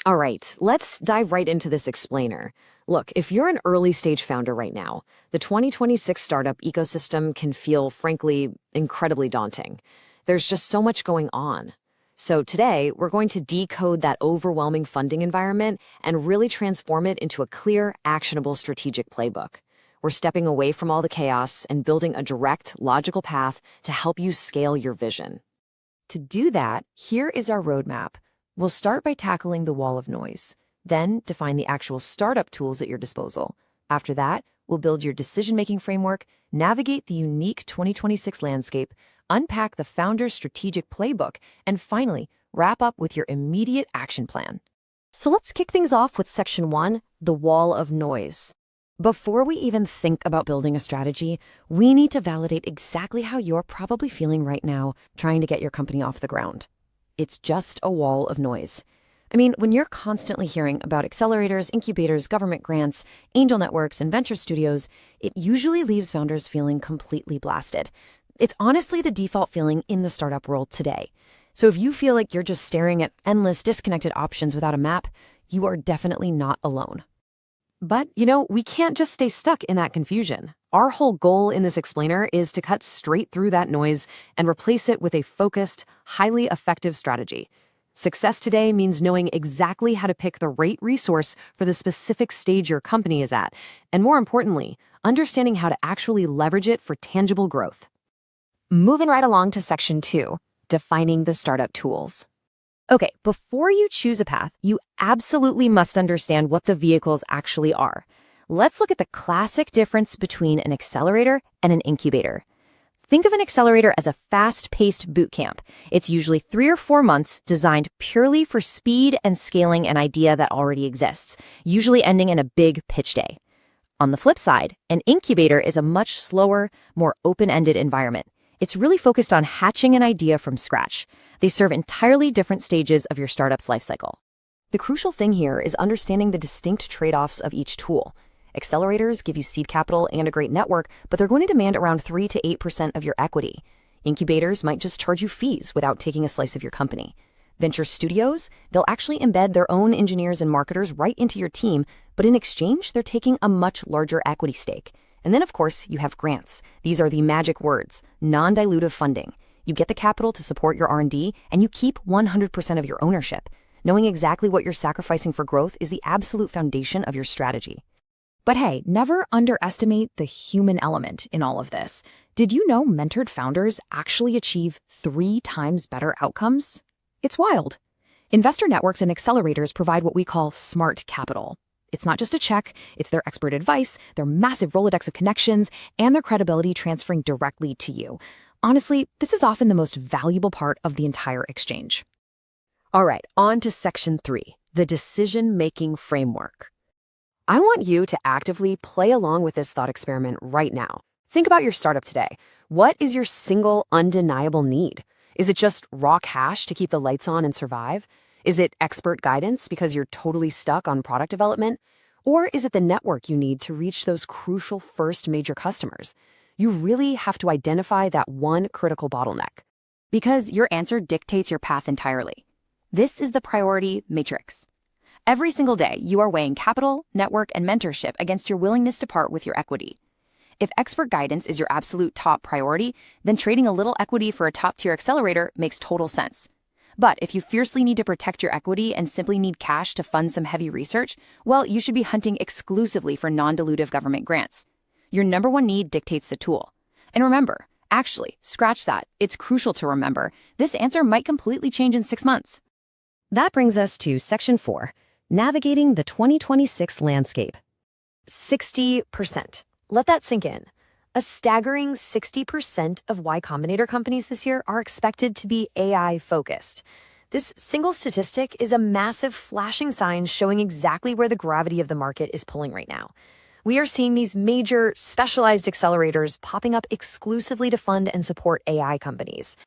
All right, let's dive right into this explainer. Look, if you're an early stage founder right now, the 2026 startup ecosystem can feel, frankly, incredibly daunting. There's just so much going on. So today, we're going to decode that overwhelming funding environment and really transform it into a clear, actionable strategic playbook. We're stepping away from all the chaos and building a direct, logical path to help you scale your vision. To do that, here is our roadmap. We'll start by tackling the wall of noise, then define the actual startup tools at your disposal. After that, we'll build your decision-making framework, navigate the unique 2026 landscape, unpack the founder's strategic playbook, and finally, wrap up with your immediate action plan. So let's kick things off with Section 1, the wall of noise. Before we even think about building a strategy, we need to validate exactly how you're probably feeling right now trying to get your company off the ground. It's just a wall of noise. I mean, when you're constantly hearing about accelerators, incubators, government grants, angel networks, and venture studios, it usually leaves founders feeling completely blasted. It's honestly the default feeling in the startup world today. So if you feel like you're just staring at endless disconnected options without a map, you are definitely not alone. But, we can't just stay stuck in that confusion. Our whole goal in this explainer is to cut straight through that noise and replace it with a focused, highly effective strategy. Success today means knowing exactly how to pick the right resource for the specific stage your company is at, and more importantly, understanding how to actually leverage it for tangible growth. Moving right along to Section 2, defining the startup tools. Okay, before you choose a path, you absolutely must understand what the vehicles actually are. Let's look at the classic difference between an accelerator and an incubator. Think of an accelerator as a fast-paced boot camp. It's usually 3 or 4 months designed purely for speed and scaling an idea that already exists, usually ending in a big pitch day. On the flip side, an incubator is a much slower, more open-ended environment. It's really focused on hatching an idea from scratch. They serve entirely different stages of your startup's lifecycle. The crucial thing here is understanding the distinct trade-offs of each tool. Accelerators give you seed capital and a great network, but they're going to demand around 3 to 8% of your equity. Incubators might just charge you fees without taking a slice of your company. Venture studios, they'll actually embed their own engineers and marketers right into your team, but in exchange, they're taking a much larger equity stake. And then, of course, you have grants. These are the magic words, non-dilutive funding. You get the capital to support your R&D, and you keep 100% of your ownership. Knowing exactly what you're sacrificing for growth is the absolute foundation of your strategy. But hey, never underestimate the human element in all of this. Did you know mentored founders actually achieve 3 times better outcomes? It's wild. Investor networks and accelerators provide what we call smart capital. It's not just a check, it's their expert advice, their massive Rolodex of connections, and their credibility transferring directly to you. Honestly, this is often the most valuable part of the entire exchange. All right, on to Section 3, the decision-making framework. I want you to actively play along with this thought experiment right now. Think about your startup today. What is your single undeniable need? Is it just raw cash to keep the lights on and survive? Is it expert guidance because you're totally stuck on product development? Or is it the network you need to reach those crucial first major customers? You really have to identify that one critical bottleneck, because your answer dictates your path entirely. This is the priority matrix. Every single day, you are weighing capital, network, and mentorship against your willingness to part with your equity. If expert guidance is your absolute top priority, then trading a little equity for a top-tier accelerator makes total sense. But if you fiercely need to protect your equity and simply need cash to fund some heavy research, well, you should be hunting exclusively for non-dilutive government grants. Your number one need dictates the tool. And remember, actually, scratch that. It's crucial to remember. This answer might completely change in 6 months. That brings us to Section 4, navigating the 2026 landscape. 60%. Let that sink in. A staggering 60% of Y Combinator companies this year are expected to be AI-focused. This single statistic is a massive flashing sign showing exactly where the gravity of the market is pulling right now. We are seeing these major, specialized accelerators popping up exclusively to fund and support AI companies.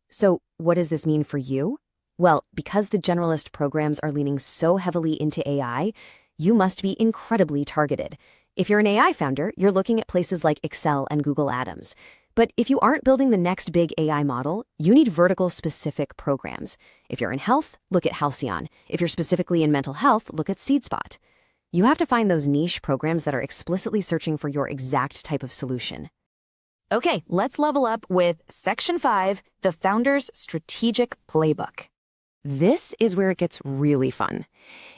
So what does this mean for you? Well, because the generalist programs are leaning so heavily into AI, you must be incredibly targeted. If you're an AI founder, you're looking at places like Excel and Google Atoms. But if you aren't building the next big AI model, you need vertical-specific programs. If you're in health, look at Halcyon. If you're specifically in mental health, look at SeedSpot. You have to find those niche programs that are explicitly searching for your exact type of solution. Okay, let's level up with Section 5, the Founder's Strategic Playbook. This is where it gets really fun.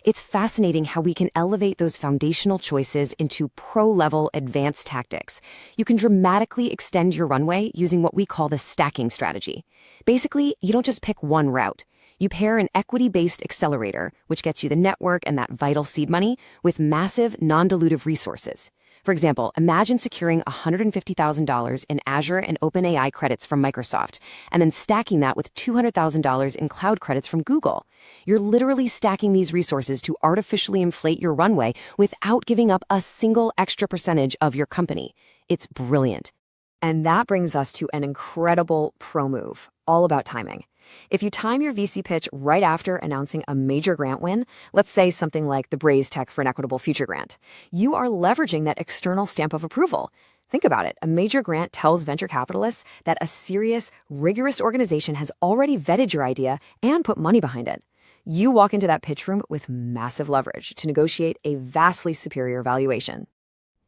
It's fascinating how we can elevate those foundational choices into pro-level advanced tactics. You can dramatically extend your runway using what we call the stacking strategy. Basically, you don't just pick one route. You pair an equity-based accelerator, which gets you the network and that vital seed money, with massive, non-dilutive resources. For example, imagine securing $150,000 in Azure and OpenAI credits from Microsoft, and then stacking that with $200,000 in cloud credits from Google. You're literally stacking these resources to artificially inflate your runway without giving up a single extra percentage of your company. It's brilliant. And that brings us to an incredible pro move, all about timing. If you time your VC pitch right after announcing a major grant win, let's say something like the Braze Tech for an Equitable Future grant, you are leveraging that external stamp of approval. Think about it. A major grant tells venture capitalists that a serious, rigorous organization has already vetted your idea and put money behind it. You walk into that pitch room with massive leverage to negotiate a vastly superior valuation.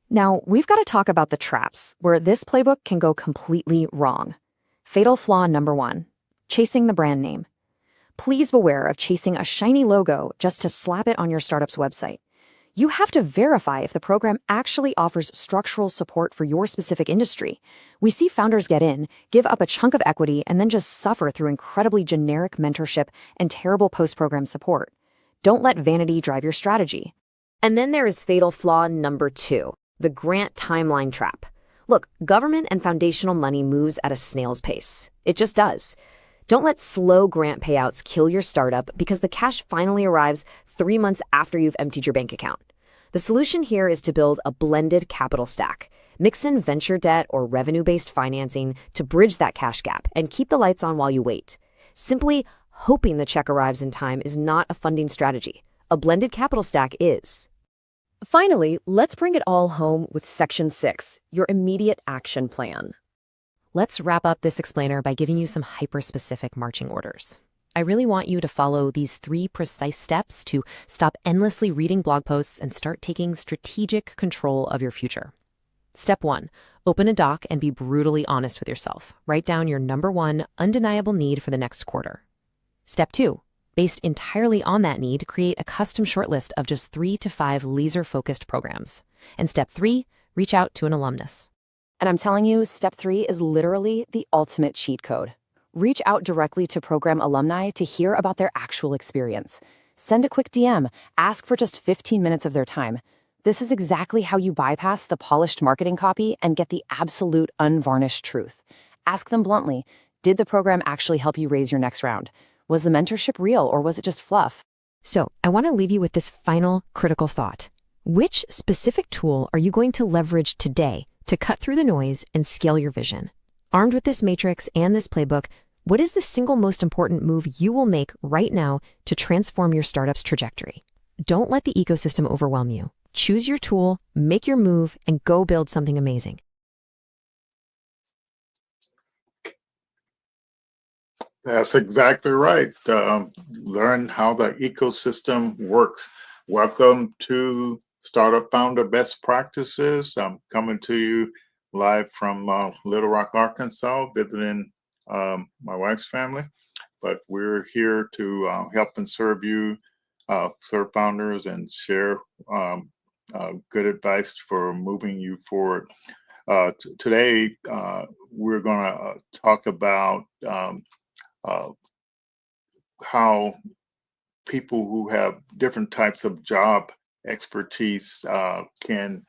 Now, we've got to talk about the traps where this playbook can go completely wrong. Fatal flaw number 1. Chasing the brand name. Please beware of chasing a shiny logo just to slap it on your startup's website. You have to verify if the program actually offers structural support for your specific industry. We see founders get in, give up a chunk of equity, and then just suffer through incredibly generic mentorship and terrible post-program support. Don't let vanity drive your strategy. And then there is fatal flaw number 2, the grant timeline trap. Look, government and foundational money moves at a snail's pace. It just does. Don't let slow grant payouts kill your startup because the cash finally arrives 3 months after you've emptied your bank account. The solution here is to build a blended capital stack. Mix in venture debt or revenue-based financing to bridge that cash gap and keep the lights on while you wait. Simply hoping the check arrives in time is not a funding strategy. A blended capital stack is. Finally, let's bring it all home with Section 6, your immediate action plan. Let's wrap up this explainer by giving you some hyper-specific marching orders. I really want you to follow these 3 precise steps to stop endlessly reading blog posts and start taking strategic control of your future. Step 1, open a doc and be brutally honest with yourself. Write down your number 1 undeniable need for the next quarter. Step 2, based entirely on that need, create a custom shortlist of just 3 to 5 laser-focused programs. And step 3, reach out to an alumnus. And I'm telling you, step 3 is literally the ultimate cheat code. Reach out directly to program alumni to hear about their actual experience. Send a quick DM, ask for just 15 minutes of their time. This is exactly how you bypass the polished marketing copy and get the absolute unvarnished truth. Ask them bluntly, did the program actually help you raise your next round? Was the mentorship real or was it just fluff? So I want to leave you with this final critical thought. Which specific tool are you going to leverage today to cut through the noise and scale your vision? Armed with this matrix and this playbook, what is the single most important move you will make right now to transform your startup's trajectory? Don't let the ecosystem overwhelm you. Choose your tool, make your move, and go build something amazing. That's exactly right. Learn how the ecosystem works. Welcome to Startup Founder Best Practices. I'm coming to you live from Little Rock, Arkansas, visiting my wife's family. But we're here to help and serve you, serve founders, and share good advice for moving you forward. Today, we're going to talk about how people who have different types of job expertise can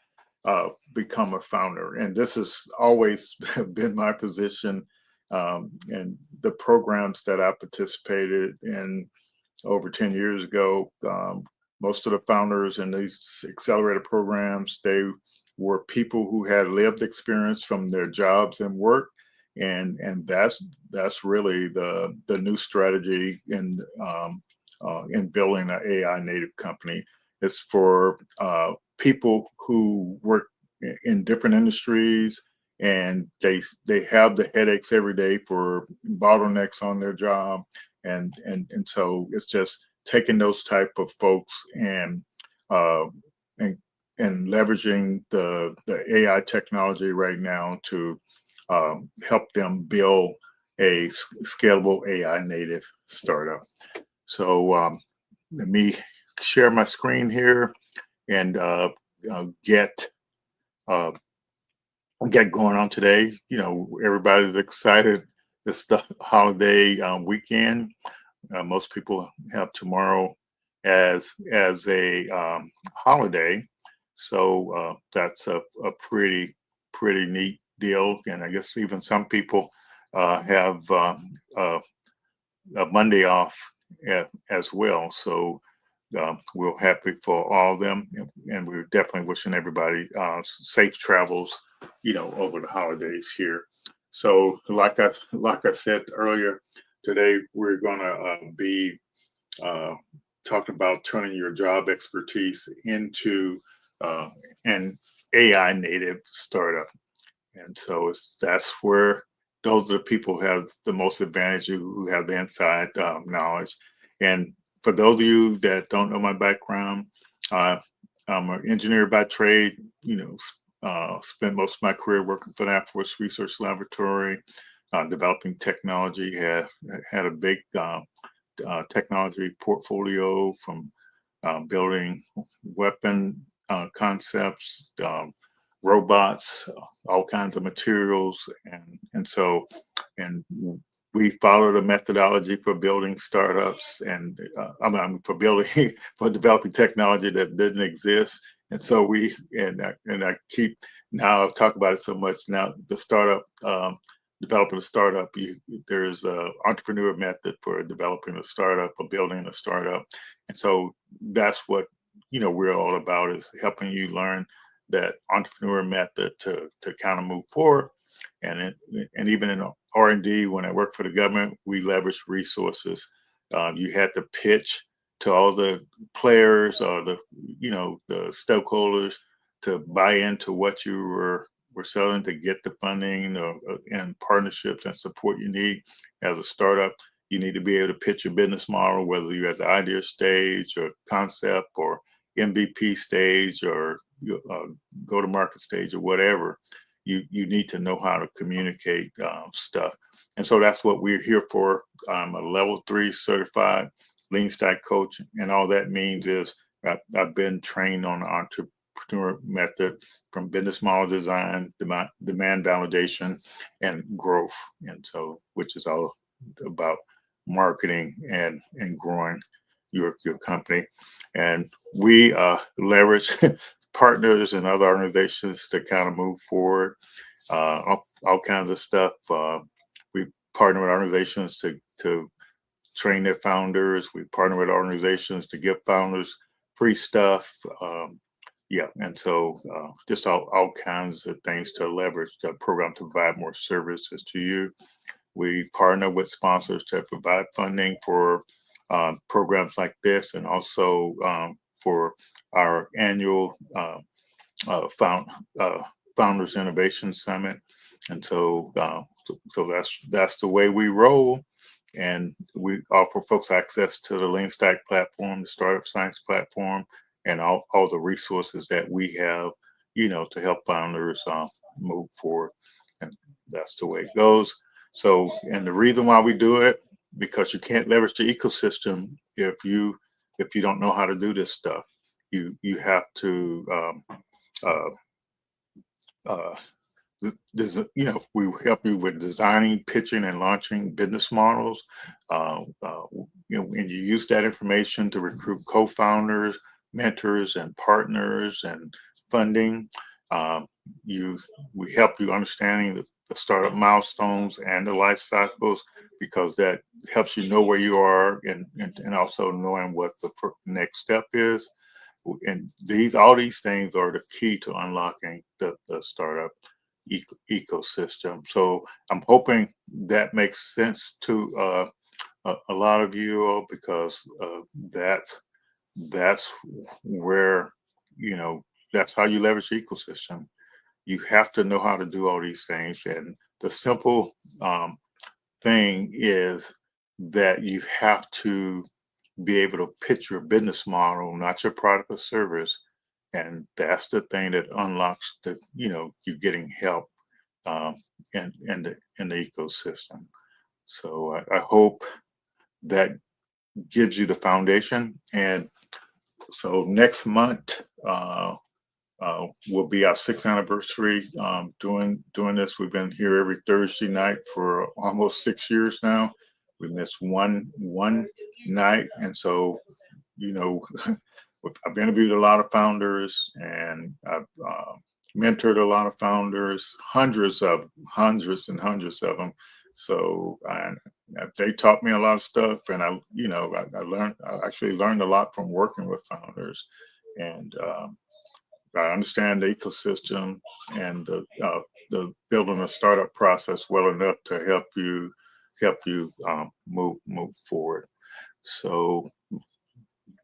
become a founder. And this has always been my position and the programs that I participated in over 10 years ago. Most of the founders in these accelerator programs, they were people who had lived experience from their jobs and work. And that's really the new strategy in building an AI native company. It's for people who work in different industries and they have the headaches every day for bottlenecks on their job, and so it's just taking those type of folks uh, and and leveraging the AI technology right now to help them build a scalable AI native startup. So let me share my screen here and get uh, get going on today. Everybody's excited. It's the holiday weekend. Most people have tomorrow as a holiday, so that's a pretty neat deal. And I guess even some people have a Monday off as well. So we're happy for all of them, and we're definitely wishing everybody safe travels, over the holidays here. So, like I said earlier, today we're gonna be uh, talking about turning your job expertise into an AI native startup. And so that's where those are the people who have the most advantage, who have the inside knowledge. And for those of you that don't know my background, uh, I'm an engineer by trade. Spent most of my career working for the Air Force Research Laboratory, developing technology. Had a big technology portfolio, from building weapon concepts, robots, all kinds of materials, and we follow the methodology for building startups, and for building for developing technology that didn't exist. And so I keep, now I've talked about it so much now, the startup. Developing a startup, there's a entrepreneur method for developing a startup or building a startup. And so that's what we're all about, is helping you learn that entrepreneur method to kind of move forward. And even in R&D, when I work for the government, we leverage resources. You had to pitch to all the players, or the stakeholders, to buy into what you were selling, to get the funding and partnerships and support you need as a startup. You need to be able to pitch your business model, whether you're at the idea stage or concept or MVP stage or go to market stage or whatever. You need to know how to communicate stuff. And so that's what we're here for. I'm a level 3 certified LEANSTACK coach. And all that means is I've been trained on the entrepreneur method, from business model design, demand validation, and growth. And so, which is all about marketing and growing your company. And we leverage partners and other organizations to kind of move forward, all kinds of stuff. We partner with organizations to train their founders. We partner with organizations to give founders free stuff. And so just all kinds of things to leverage the program to provide more services to you. We partner with sponsors to provide funding for programs like this, and also for our annual Founders Innovation Summit. And so that's the way we roll. And we offer folks access to the LeanStack platform, the Startup Science platform, and all the resources that we have, to help founders move forward. And that's the way it goes. So, and the reason why we do it, because you can't leverage the ecosystem if you don't know how to do this stuff. You have to we help you with designing, pitching, and launching business models. And you use that information to recruit co-founders, mentors, and partners, and funding. We help you understanding the startup milestones and the life cycles, because that helps you know where you are, and also knowing what the next step is. And all these things are the key to unlocking the startup ecosystem. So I'm hoping that makes sense to a lot of you all, because that's where that's how you leverage the ecosystem. you have to know how to do all these things. And the simple thing is that you have to be able to pitch your business model, not your product or service. And that's the thing that unlocks the, you getting help um, in the ecosystem. So I hope that gives you the foundation. And so next month will be our 6th anniversary doing this. We've been here every Thursday night for almost 6 years now. We missed one night, and so I've interviewed a lot of founders, and I've mentored a lot of founders, hundreds and hundreds of them. So they taught me a lot of stuff, and I actually learned a lot from working with founders, and I understand the ecosystem and the building a startup process well enough to help you move forward. So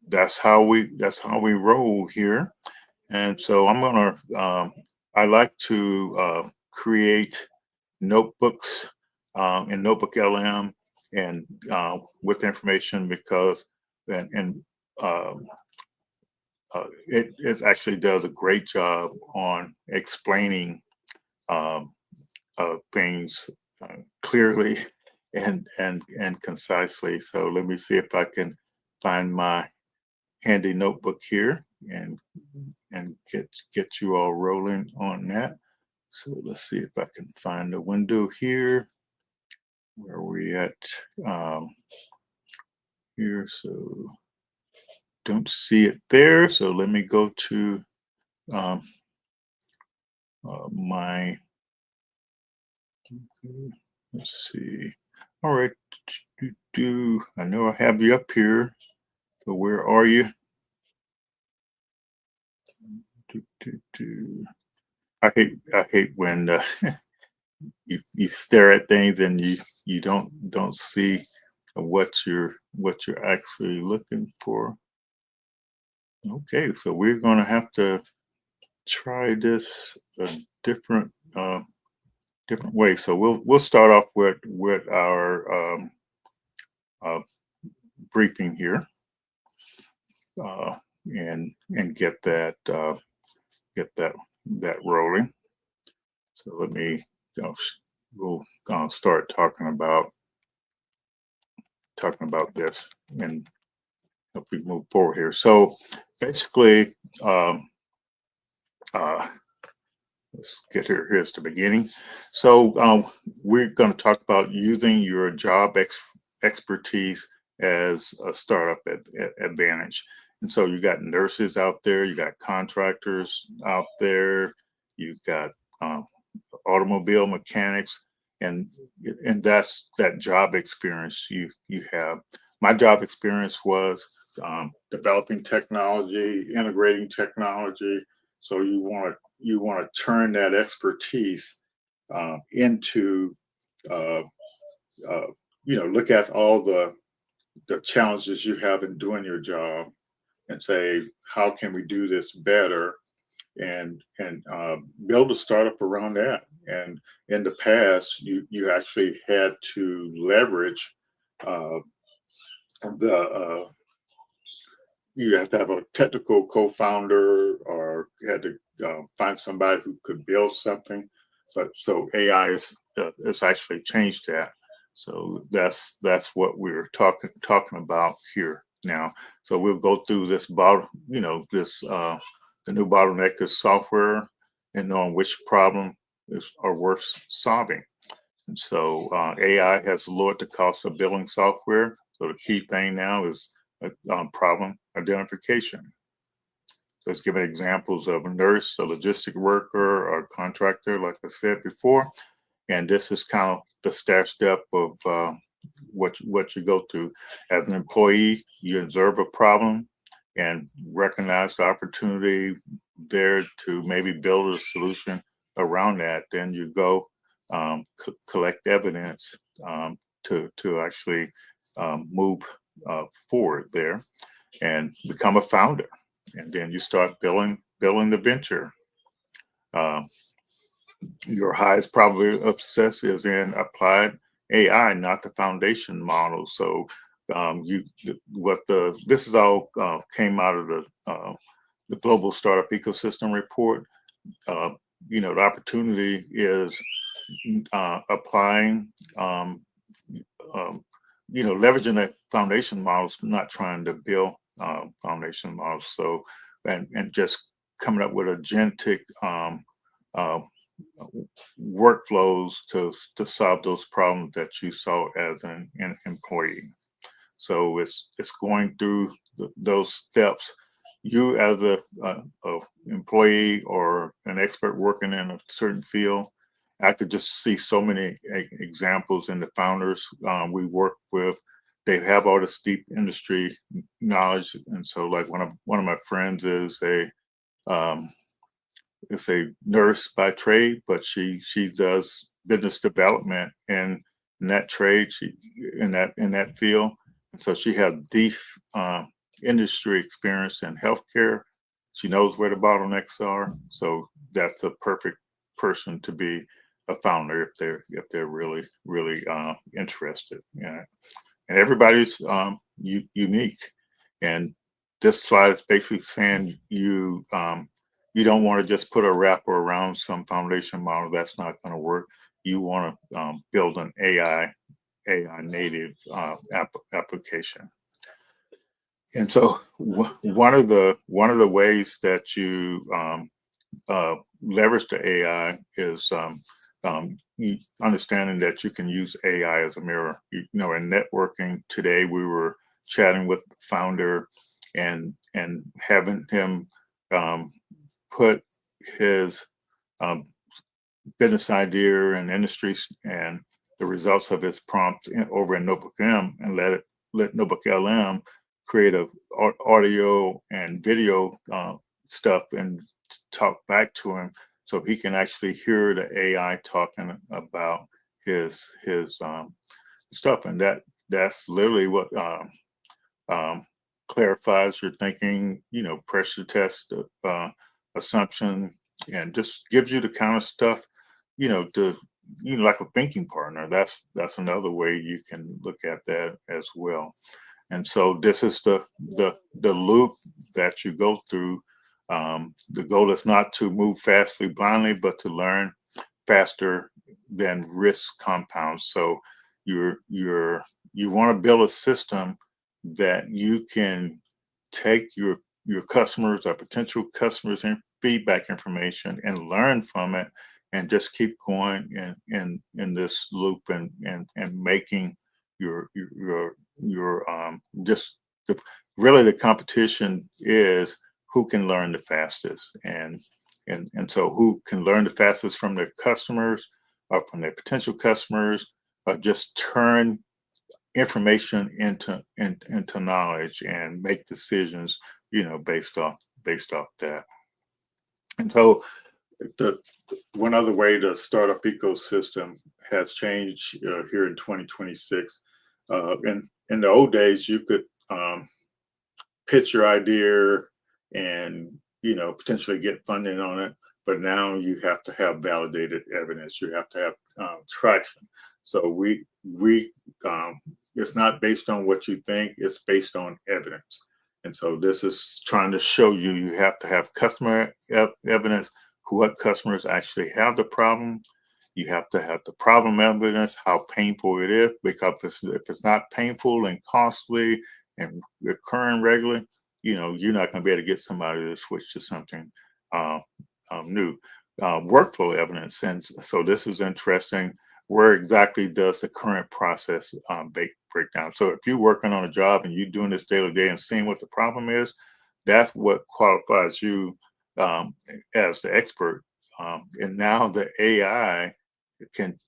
that's how we roll here. And so I like to create notebooks in Notebook LM and with information, because and it actually does a great job on explaining things clearly and concisely. So let me see if I can find my handy notebook here and get you all rolling on that. So let's see if I can find the window here. Where are we at here? So don't see it there. So let me go to my, let's see. All right. I know I have you up here. So where are you? I hate when you stare at things and you don't see what you're actually looking for. Okay, so we're gonna have to try this a different way. So we'll start off with our briefing here, and get that rolling. So let me we'll start talking about this and help we move forward here. So basically, let's get here. Here's the beginning. So we're going to talk about using your job expertise as a startup advantage. And so you got nurses out there, you got contractors out there, you've got automobile mechanics, and that's that job experience you have. My job experience was developing technology, integrating technology. So you want to turn that expertise into look at all the challenges you have in doing your job and say, how can we do this better, and build a startup around that. And in the past, you actually had to leverage you have to have a technical co-founder, or you had to find somebody who could build something. But so AI has actually changed that. So that's what we're talking about here now. So we'll go through this the new bottleneck is software, and knowing which problem are worth solving. And so AI has lowered the cost of building software. So the key thing now is problem identification. So it's giving examples of a nurse, a logistic worker, or a contractor, like I said before. And this is kind of the step of what you go through. As an employee, you observe a problem and recognize the opportunity there to maybe build a solution around that. Then you go collect evidence to actually move forward there and become a founder. And then you start building the venture. your highest probability of success is in applied AI, not the foundation model. So this is all came out of the global startup ecosystem report. Uh, the opportunity is applying, um, leveraging that foundation models, not trying to build foundation models. So, and just coming up with agentic uh, workflows to solve those problems that you saw as an employee. So it's going through those steps. You as a employee or an expert working in a certain field, I could just see so many examples in the founders we work with. They have all this deep industry knowledge, and so like one of my friends um, is a nurse by trade, but she does business development in that trade. She in that field, and so she has deep industry experience in healthcare. She knows where the bottlenecks are, so that's a perfect person to be a founder if they're really interested. Yeah, and everybody's unique, and this slide is basically saying you don't want to just put a wrapper around some foundation model. That's not going to work. You want to build an AI native application. And so one of the ways that you leverage the AI is understanding that you can use AI as a mirror. In networking today, we were chatting with the founder and having him put his um, business idea and industries and the results of his prompts over in Notebook M, and let Notebook LM create a audio and video stuff and talk back to him, so he can actually hear the AI talking about his stuff, and that's literally what clarifies your thinking, pressure test assumption, and just gives you the kind of stuff, to like a thinking partner. That's another way you can look at that as well. And so this is the loop that you go through. The goal is not to move fastly blindly, but to learn faster than risk compounds. So you want to build a system that you can take your customers or potential customers and feedback information and learn from it, and just keep going in this loop and making your just really the competition is who can learn the fastest, and so who can learn the fastest from their customers or from their potential customers, or just turn information into knowledge and make decisions, based off that. And so the one other way the startup ecosystem has changed here in 2026. In the old days, you could pitch your idea and potentially get funding on it, but now you have to have validated evidence. You have to have traction. So we it's not based on what you think; it's based on evidence. And so this is trying to show you have to have customer evidence. What customers actually have the problem. You have to have the problem evidence, how painful it is, because if it's not painful and costly and recurring regularly, you're not going to be able to get somebody to switch to something new. Workflow evidence. And so this is interesting. Where exactly does the current process break down? So if you're working on a job and you're doing this daily day and seeing what the problem is, that's what qualifies you as the expert. And now the AI can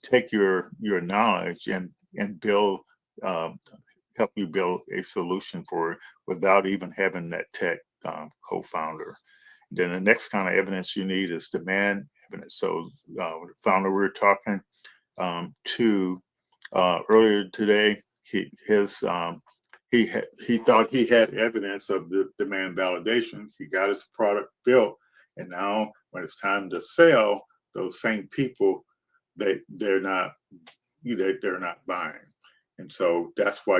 take your knowledge and build help you build a solution for it without even having that tech co-founder. Then the next kind of evidence you need is demand evidence. So the founder we were talking to earlier today, he thought he had evidence of the demand validation. He got his product built, And now when it's time to sell, those same people, they're not, they're not buying. And so that's why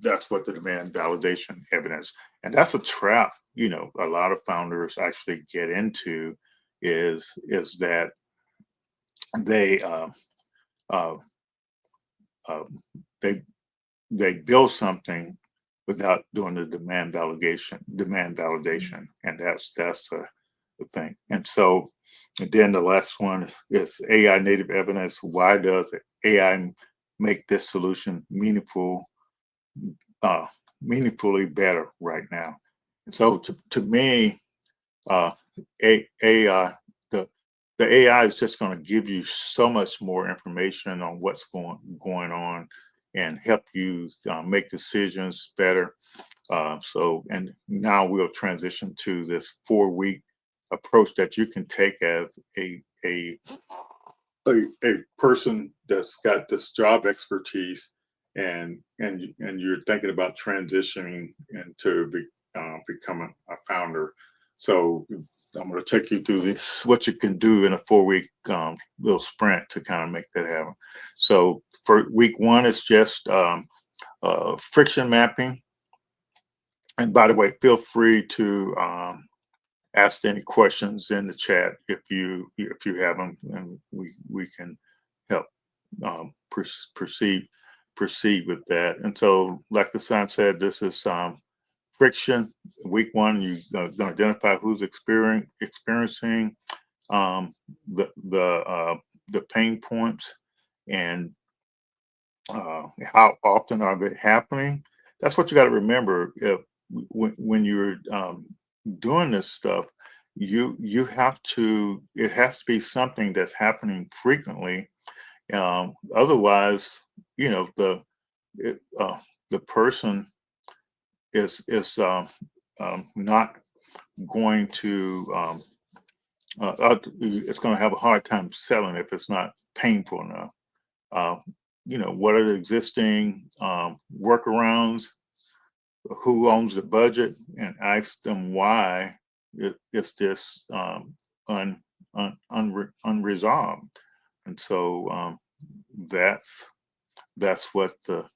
that's what the demand validation evidence, and that's a trap, a lot of founders actually get into, is that they uh, uh, they they build something without doing the demand validation, and that's the thing. And so, and then the last one is AI native evidence. Why does AI make this solution uh, meaningfully better right now? And so, to me, uh, AI, the AI is just going to give you so much more information on what's going on and help you make decisions better. So, and now we'll transition to this 4-week approach that you can take as a person that's got this job expertise, and you're thinking about transitioning into becoming a founder. So I'm going to take you through this, what you can do in a 4-week little sprint to kind of make that happen. So for week 1, it's just friction mapping. And by the way, feel free to ask any questions in the chat if you have them, and we can help proceed with that. And so, like the sign said, this is friction. Week 1, you're going to identify who's experiencing the pain points, and how often are they happening. That's what you got to remember. When you're doing this stuff, you have to, it has to be something that's happening frequently. Otherwise, the person is not going to it's going to have a hard time selling if it's not painful enough. What are the existing workarounds? Who owns the budget? And ask them why it's this unresolved. And so that's what the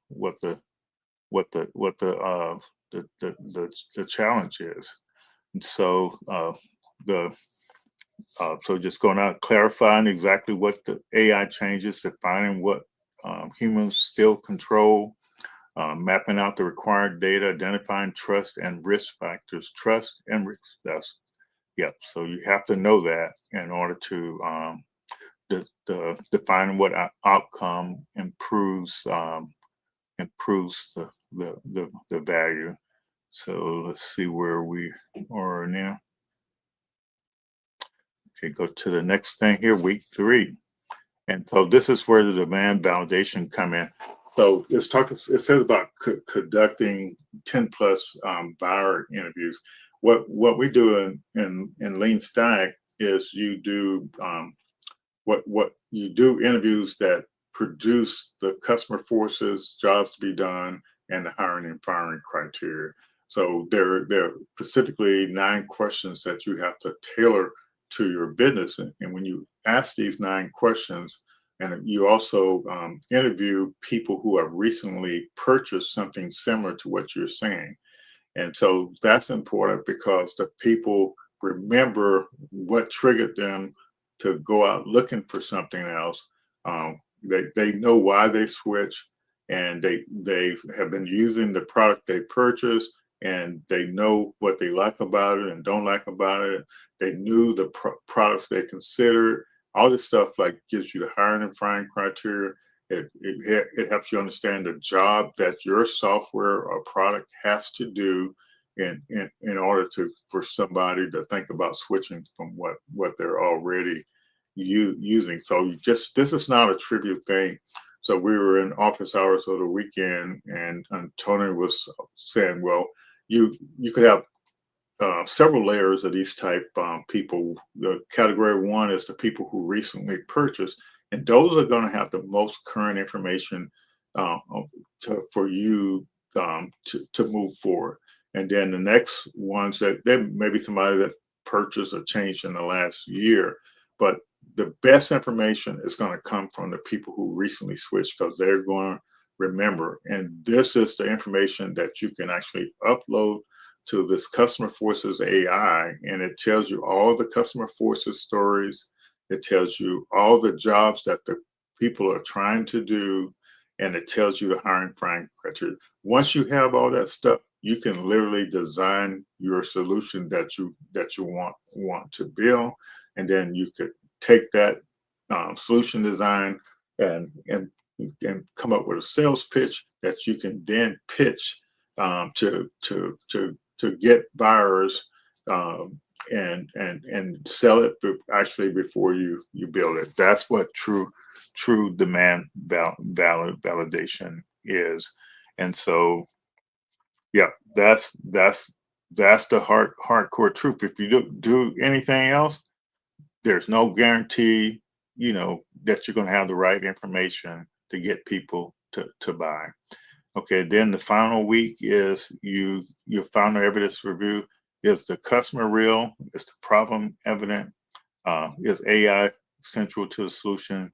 challenge is. And so so just going out, clarifying exactly what the AI changes, defining what humans still control, mapping out the required data, identifying trust and risk factors. Trust and risk. So you have to know that in order to define what outcome improves the value. So let's see where we are now. Okay, go to the next thing here, week 3. And so this is where the demand validation come in. So it says about conducting 10 plus buyer interviews. What we do in LeanStack is you do what you do interviews that produce the customer forces, jobs to be done, and the hiring and firing criteria. So there are specifically 9 questions that you have to tailor to your business. And when you ask these 9 questions, and you also interview people who have recently purchased something similar to what you're saying. And so that's important because the people remember what triggered them to go out looking for something else. They know why they switch, and they have been using the product they purchased, and they know what they like about it and don't like about it. They knew the products they considered. All this stuff like gives you the hiring and firing criteria. It helps you understand the job that your software or product has to do in order for somebody to think about switching from what they're already using. So this is not a trivial thing. So we were in office hours of the weekend, and Tony was saying, well, you could have several layers of these type people. The category 1 is the people who recently purchased, and those are going to have the most current information for you to move forward. And then the next ones that there may be somebody that purchased or changed in the last year. But the best information is going to come from the people who recently switched, because they're going to remember. And this is the information that you can actually upload to this Customer Forces AI, and it tells you all the Customer Forces stories. It tells you all the jobs that the people are trying to do, and it tells you the hiring criteria. Once you have all that stuff, you can literally design your solution that you want to build, and then you could take that solution design and come up with a sales pitch that you can then pitch to get buyers, and sell it actually before you build it. That's what true demand validation is. And so, yeah, that's the hardcore truth. If you don't do anything else, there's no guarantee, that you're going to have the right information to get people to buy. Okay, then the final week is your final evidence review. Is the customer real? Is the problem evident? Is AI central to the solution?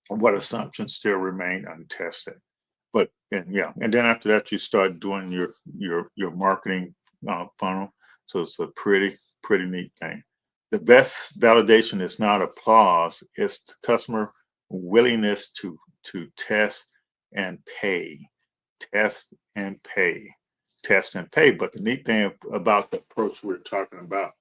What assumptions still remain untested? And then after that, you start doing your marketing funnel. So it's a pretty neat thing. The best validation is not applause; it's the customer willingness to test and pay, test and pay, test and pay. But the neat thing about the approach we're talking about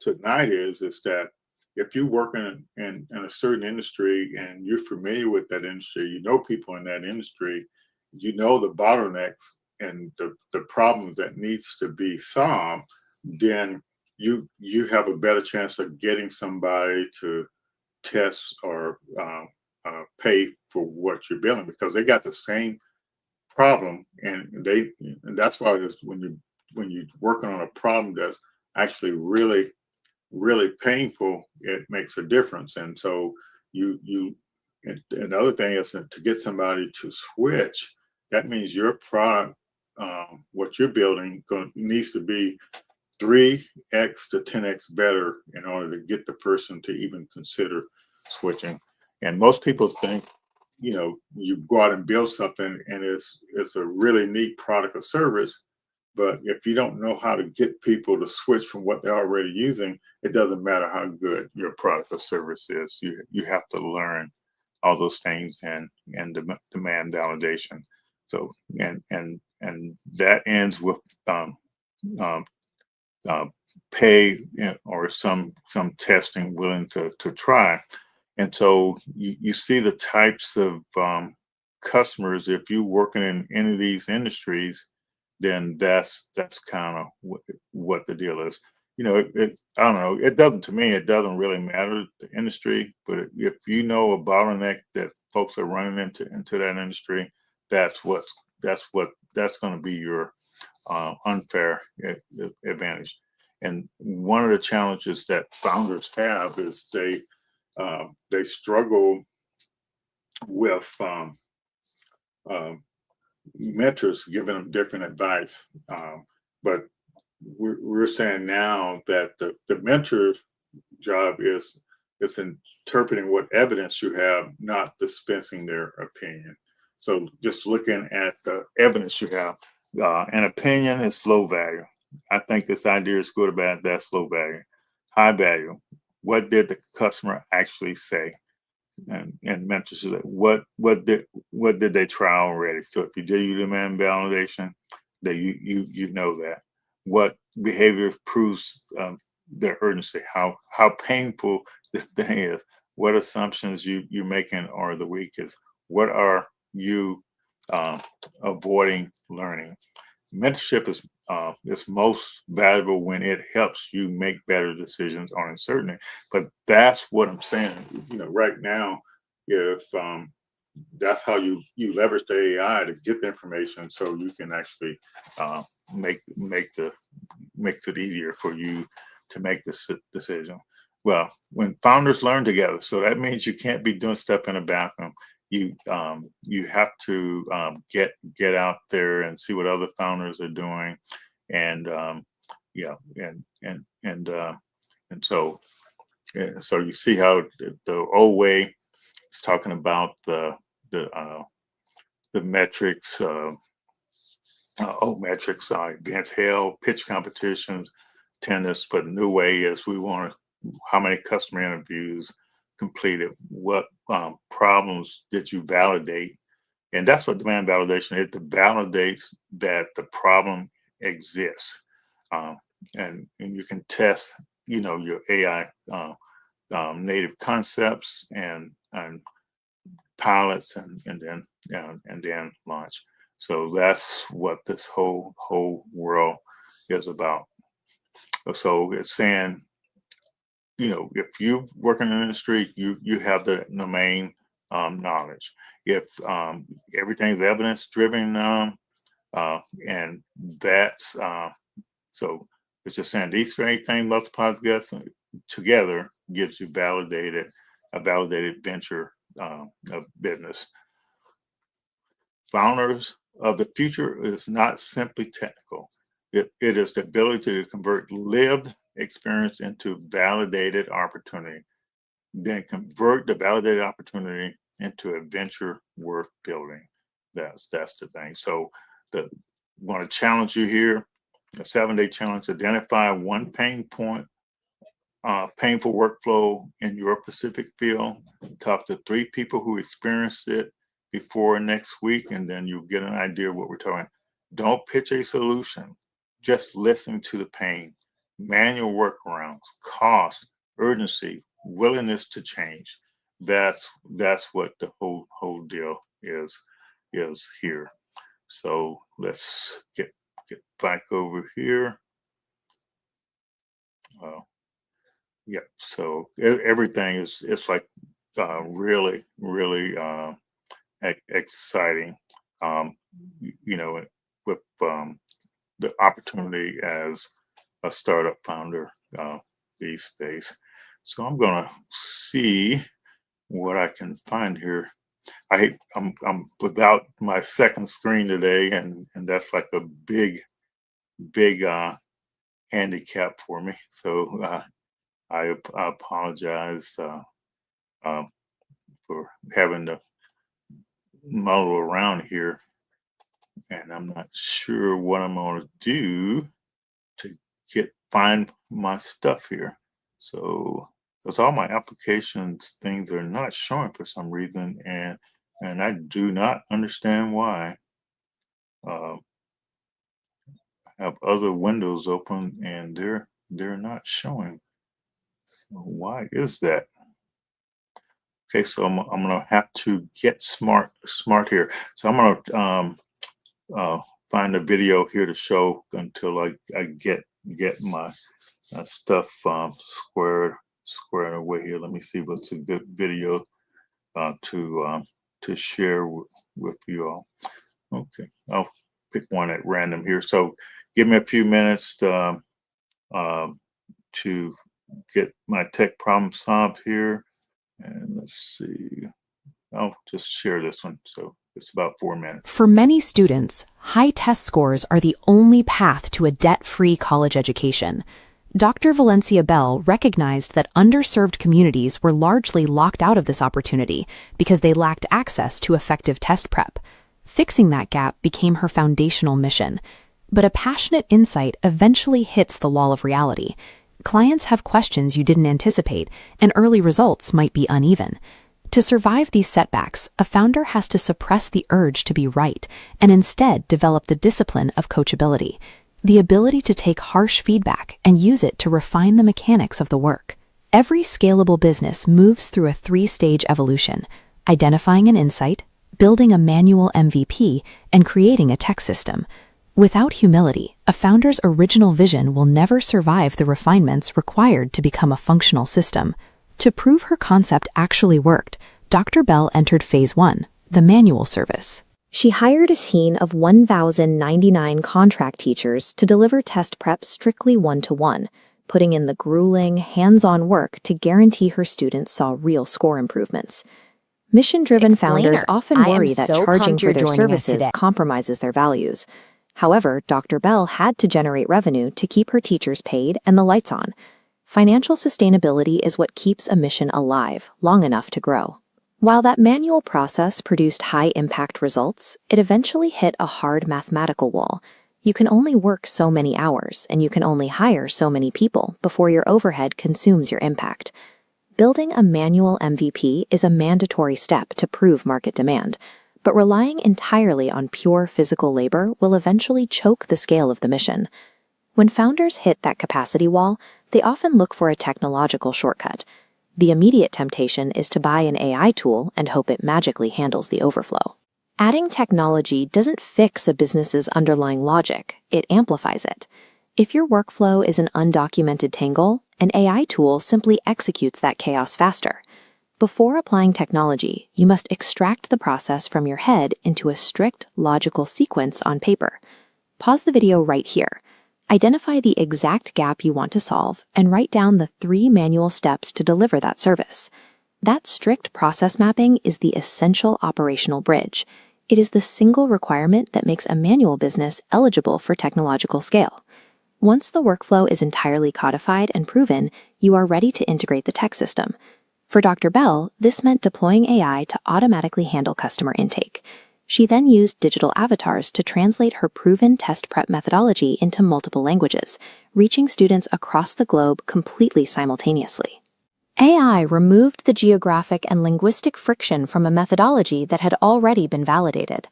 tonight is that if you work in a certain industry and you're familiar with that industry, you know people in that industry, you know the bottlenecks and the problems that needs to be solved, then you have a better chance of getting somebody to test or pay for what you're building, because they got the same problem, and that's why when you're working on a problem that's actually really painful, it makes a difference. And so and the other thing is to get somebody to switch. That means your product, what you're building, needs to be 3x to 10x better in order to get the person to even consider switching. And most people think, you go out and build something and it's a really neat product or service, but if you don't know how to get people to switch from what they're already using, it doesn't matter how good your product or service is. You have to learn all those things and demand validation. So and that ends with pay, or some testing willing to try. And so you see the types of customers. If you're working in any of these industries, then that's kind of what the deal is. I don't know. It doesn't, to me, it doesn't really matter the industry, but if you know a bottleneck that folks are running into that industry, that's going to be your unfair advantage. And one of the challenges that founders have is they struggle with mentors giving them different advice. But we're saying now that the mentor's job is interpreting what evidence you have, not dispensing their opinion. So just looking at the evidence you have, an opinion is low value. I think this idea is good or bad. That's low value. High value. What did the customer actually say? And mentors say, what did they try already? So if you do your demand validation, that you know that. What behavior proves their urgency? How painful this thing is? What assumptions you're making are the weakest? What are you avoiding learning? Mentorship is most valuable when it helps you make better decisions on uncertainty. But that's what I'm saying. Right now, if that's how you leverage the AI to get the information, so you can actually makes it easier for you to make this decision. Well, when founders learn together, so that means you can't be doing stuff in a vacuum. You have to get out there and see what other founders are doing, and yeah, and so so you see how the old way is talking about the uh, the metrics, metrics, events held, pitch competitions, attendance. But the new way is we want how many customer interviews completed, what problems did you validate, and that's what demand validation is. It validates that the problem exists, um, and you can test, your AI native concepts and pilots, and then launch. So that's what this whole world is about. So it's saying, if you work in the industry, you have the domain knowledge. If everything's evidence driven, and that's so it's just saying these three things multiplied together gives you a validated venture of business. Founders of the future is not simply technical. It is the ability to convert lived experience into validated opportunity, then convert the validated opportunity into a venture worth building. That's the thing. So the want to challenge you here, a 7-day challenge: identify one pain point, painful workflow in your specific field. Talk to 3 people who experienced it before next week, and then you'll get an idea of what we're talking. Don't pitch a solution. Just listen to the pain, manual workarounds, cost, urgency, willingness to change. That's what the whole deal is here. So let's get back over here. Yeah. So everything is like really exciting. With the opportunity as a startup founder these days. So I'm gonna see what I can find here. I'm without my second screen today, and that's like a big handicap for me. So I apologize for having to muddle around here, and I'm not sure what I'm going to do to find my stuff here. So because all my applications things are not showing for some reason, and I do not understand why. I have other windows open and they're not showing. So why is that? Okay, so I'm gonna have to get smart here. So I'm gonna find a video here to show until I get my stuff squared away here. Let me see what's a good video to share with you all. Okay, I'll pick one at random here. So give me a few minutes to get my tech problem solved here. And let's see, I'll just share this one. So it's about 4 minutes. For many students, high test scores are the only path to a debt-free college education. Dr. Valencia Bell recognized that underserved communities were largely locked out of this opportunity because they lacked access to effective test prep. Fixing that gap became her foundational mission. But a passionate insight eventually hits the wall of reality. Clients have questions you didn't anticipate, and early results might be uneven. To survive these setbacks, a founder has to suppress the urge to be right and instead develop the discipline of coachability, the ability to take harsh feedback and use it to refine the mechanics of the work. Every scalable business moves through a 3-stage evolution: identifying an insight, building a manual MVP, and creating a tech system. Without humility, a founder's original vision will never survive the refinements required to become a functional system. To prove her concept actually worked, Dr. Bell entered Phase 1, the manual service. She hired a team of 1,099 contract teachers to deliver test prep strictly one-to-one, putting in the grueling, hands-on work to guarantee her students saw real score improvements. Mission-driven founders often worry that charging for their services compromises their values. However, Dr. Bell had to generate revenue to keep her teachers paid and the lights on. Financial sustainability is what keeps a mission alive long enough to grow. While that manual process produced high-impact results, it eventually hit a hard mathematical wall. You can only work so many hours, and you can only hire so many people before your overhead consumes your impact. Building a manual MVP is a mandatory step to prove market demand, but relying entirely on pure physical labor will eventually choke the scale of the mission. When founders hit that capacity wall, they often look for a technological shortcut. The immediate temptation is to buy an AI tool and hope it magically handles the overflow. Adding technology doesn't fix a business's underlying logic, it amplifies it. If your workflow is an undocumented tangle, an AI tool simply executes that chaos faster. Before applying technology, you must extract the process from your head into a strict, logical sequence on paper. Pause the video right here. Identify the exact gap you want to solve and write down the 3 manual steps to deliver that service. That strict process mapping is the essential operational bridge. It is the single requirement that makes a manual business eligible for technological scale. Once the workflow is entirely codified and proven, you are ready to integrate the tech system. For Dr. Bell, this meant deploying AI to automatically handle customer intake. She then used digital avatars to translate her proven test prep methodology into multiple languages, reaching students across the globe completely simultaneously. AI removed the geographic and linguistic friction from a methodology that had already been validated.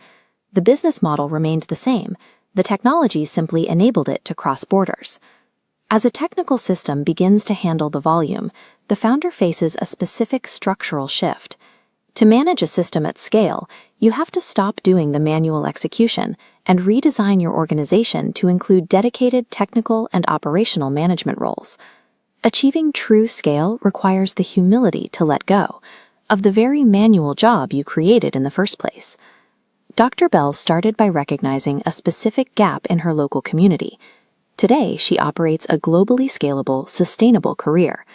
The business model remained the same. The technology simply enabled it to cross borders. As a technical system begins to handle the volume, the founder faces a specific structural shift. To manage a system at scale, you have to stop doing the manual execution and redesign your organization to include dedicated technical and operational management roles. Achieving true scale requires the humility to let go of the very manual job you created in the first place. Dr. Bell started by recognizing a specific gap in her local community. Today, she operates a globally scalable, sustainable career.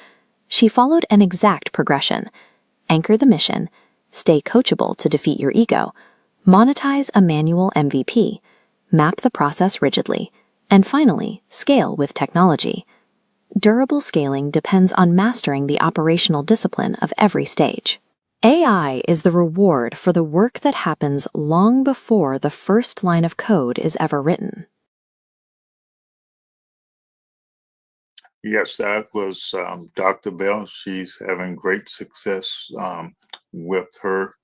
She followed an exact progression: anchor the mission, stay coachable to defeat your ego, monetize a manual MVP, map the process rigidly, and finally, scale with technology. Durable scaling depends on mastering the operational discipline of every stage. AI is the reward for the work that happens long before the first line of code is ever written. Yes, that was Dr. Bell. She's having great success with her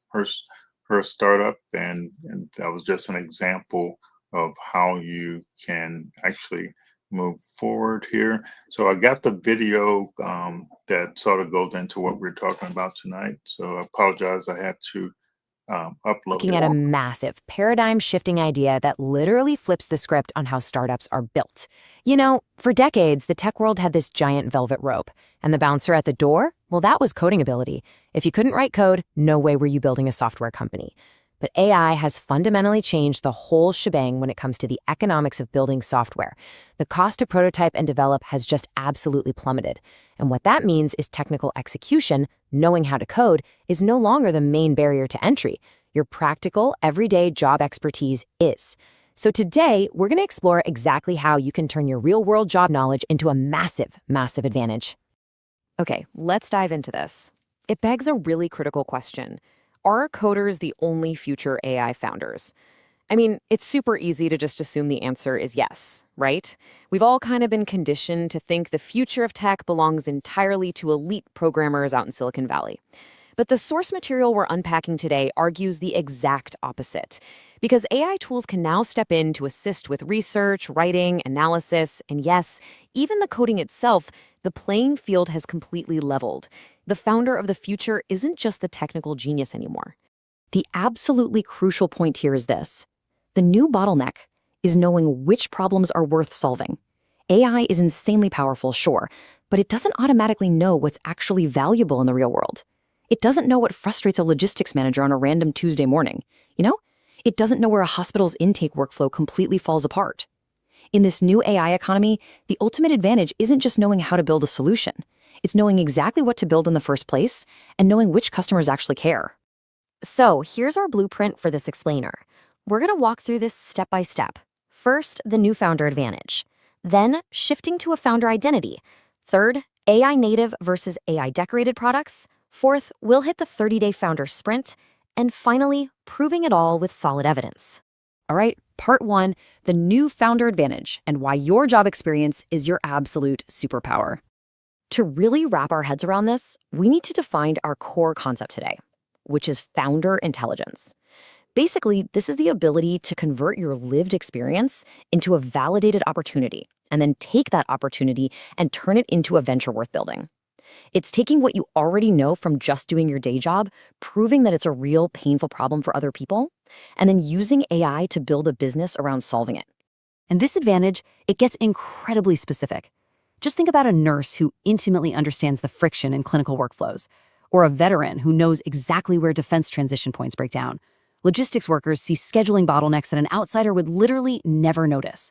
startup, and that was just an example of how you can actually move forward here. So I got the video that sort of goes into what we're talking about tonight. So I apologize, I had to upload Looking it. at a massive paradigm-shifting idea that literally flips the script on how startups are built. You know, for decades, the tech world had this giant velvet rope, and the bouncer at the door, well, that was coding ability. If you couldn't write code, no way were you building a software company. But AI has fundamentally changed the whole shebang when it comes to the economics of building software. The cost to prototype and develop has just absolutely plummeted. And what that means is technical execution, knowing how to code, is no longer the main barrier to entry. Your practical, everyday job expertise is. So today, we're going to explore exactly how you can turn your real-world job knowledge into a massive, massive advantage. Okay, let's dive into this. It begs a really critical question. Are coders the only future AI founders? I mean, it's super easy to just assume the answer is yes, right? We've all kind of been conditioned to think the future of tech belongs entirely to elite programmers out in Silicon Valley. But the source material we're unpacking today argues the exact opposite. Because AI tools can now step in to assist with research, writing, analysis, and yes, even the coding itself, the playing field has completely leveled. The founder of the future isn't just the technical genius anymore. The absolutely crucial point here is this. The new bottleneck is knowing which problems are worth solving. AI is insanely powerful, sure, but it doesn't automatically know what's actually valuable in the real world. It doesn't know what frustrates a logistics manager on a random Tuesday morning. You know? It doesn't know where a hospital's intake workflow completely falls apart. In this new AI economy, the ultimate advantage isn't just knowing how to build a solution. It's knowing exactly what to build in the first place and knowing which customers actually care. So here's our blueprint for this explainer. We're going to walk through this step by step. First, the new founder advantage. Then, shifting to a founder identity. Third, AI native versus AI decorated products. Fourth, we'll hit the 30-day founder sprint. And finally, proving it all with solid evidence. All right, part 1, the new founder advantage and why your job experience is your absolute superpower. To really wrap our heads around this, we need to define our core concept today, which is founder intelligence. Basically, this is the ability to convert your lived experience into a validated opportunity, and then take that opportunity and turn it into a venture worth building. It's taking what you already know from just doing your day job, proving that it's a real painful problem for other people, and then using AI to build a business around solving it. And this advantage, it gets incredibly specific. Just think about a nurse who intimately understands the friction in clinical workflows, or a veteran who knows exactly where defense transition points break down. Logistics workers see scheduling bottlenecks that an outsider would literally never notice.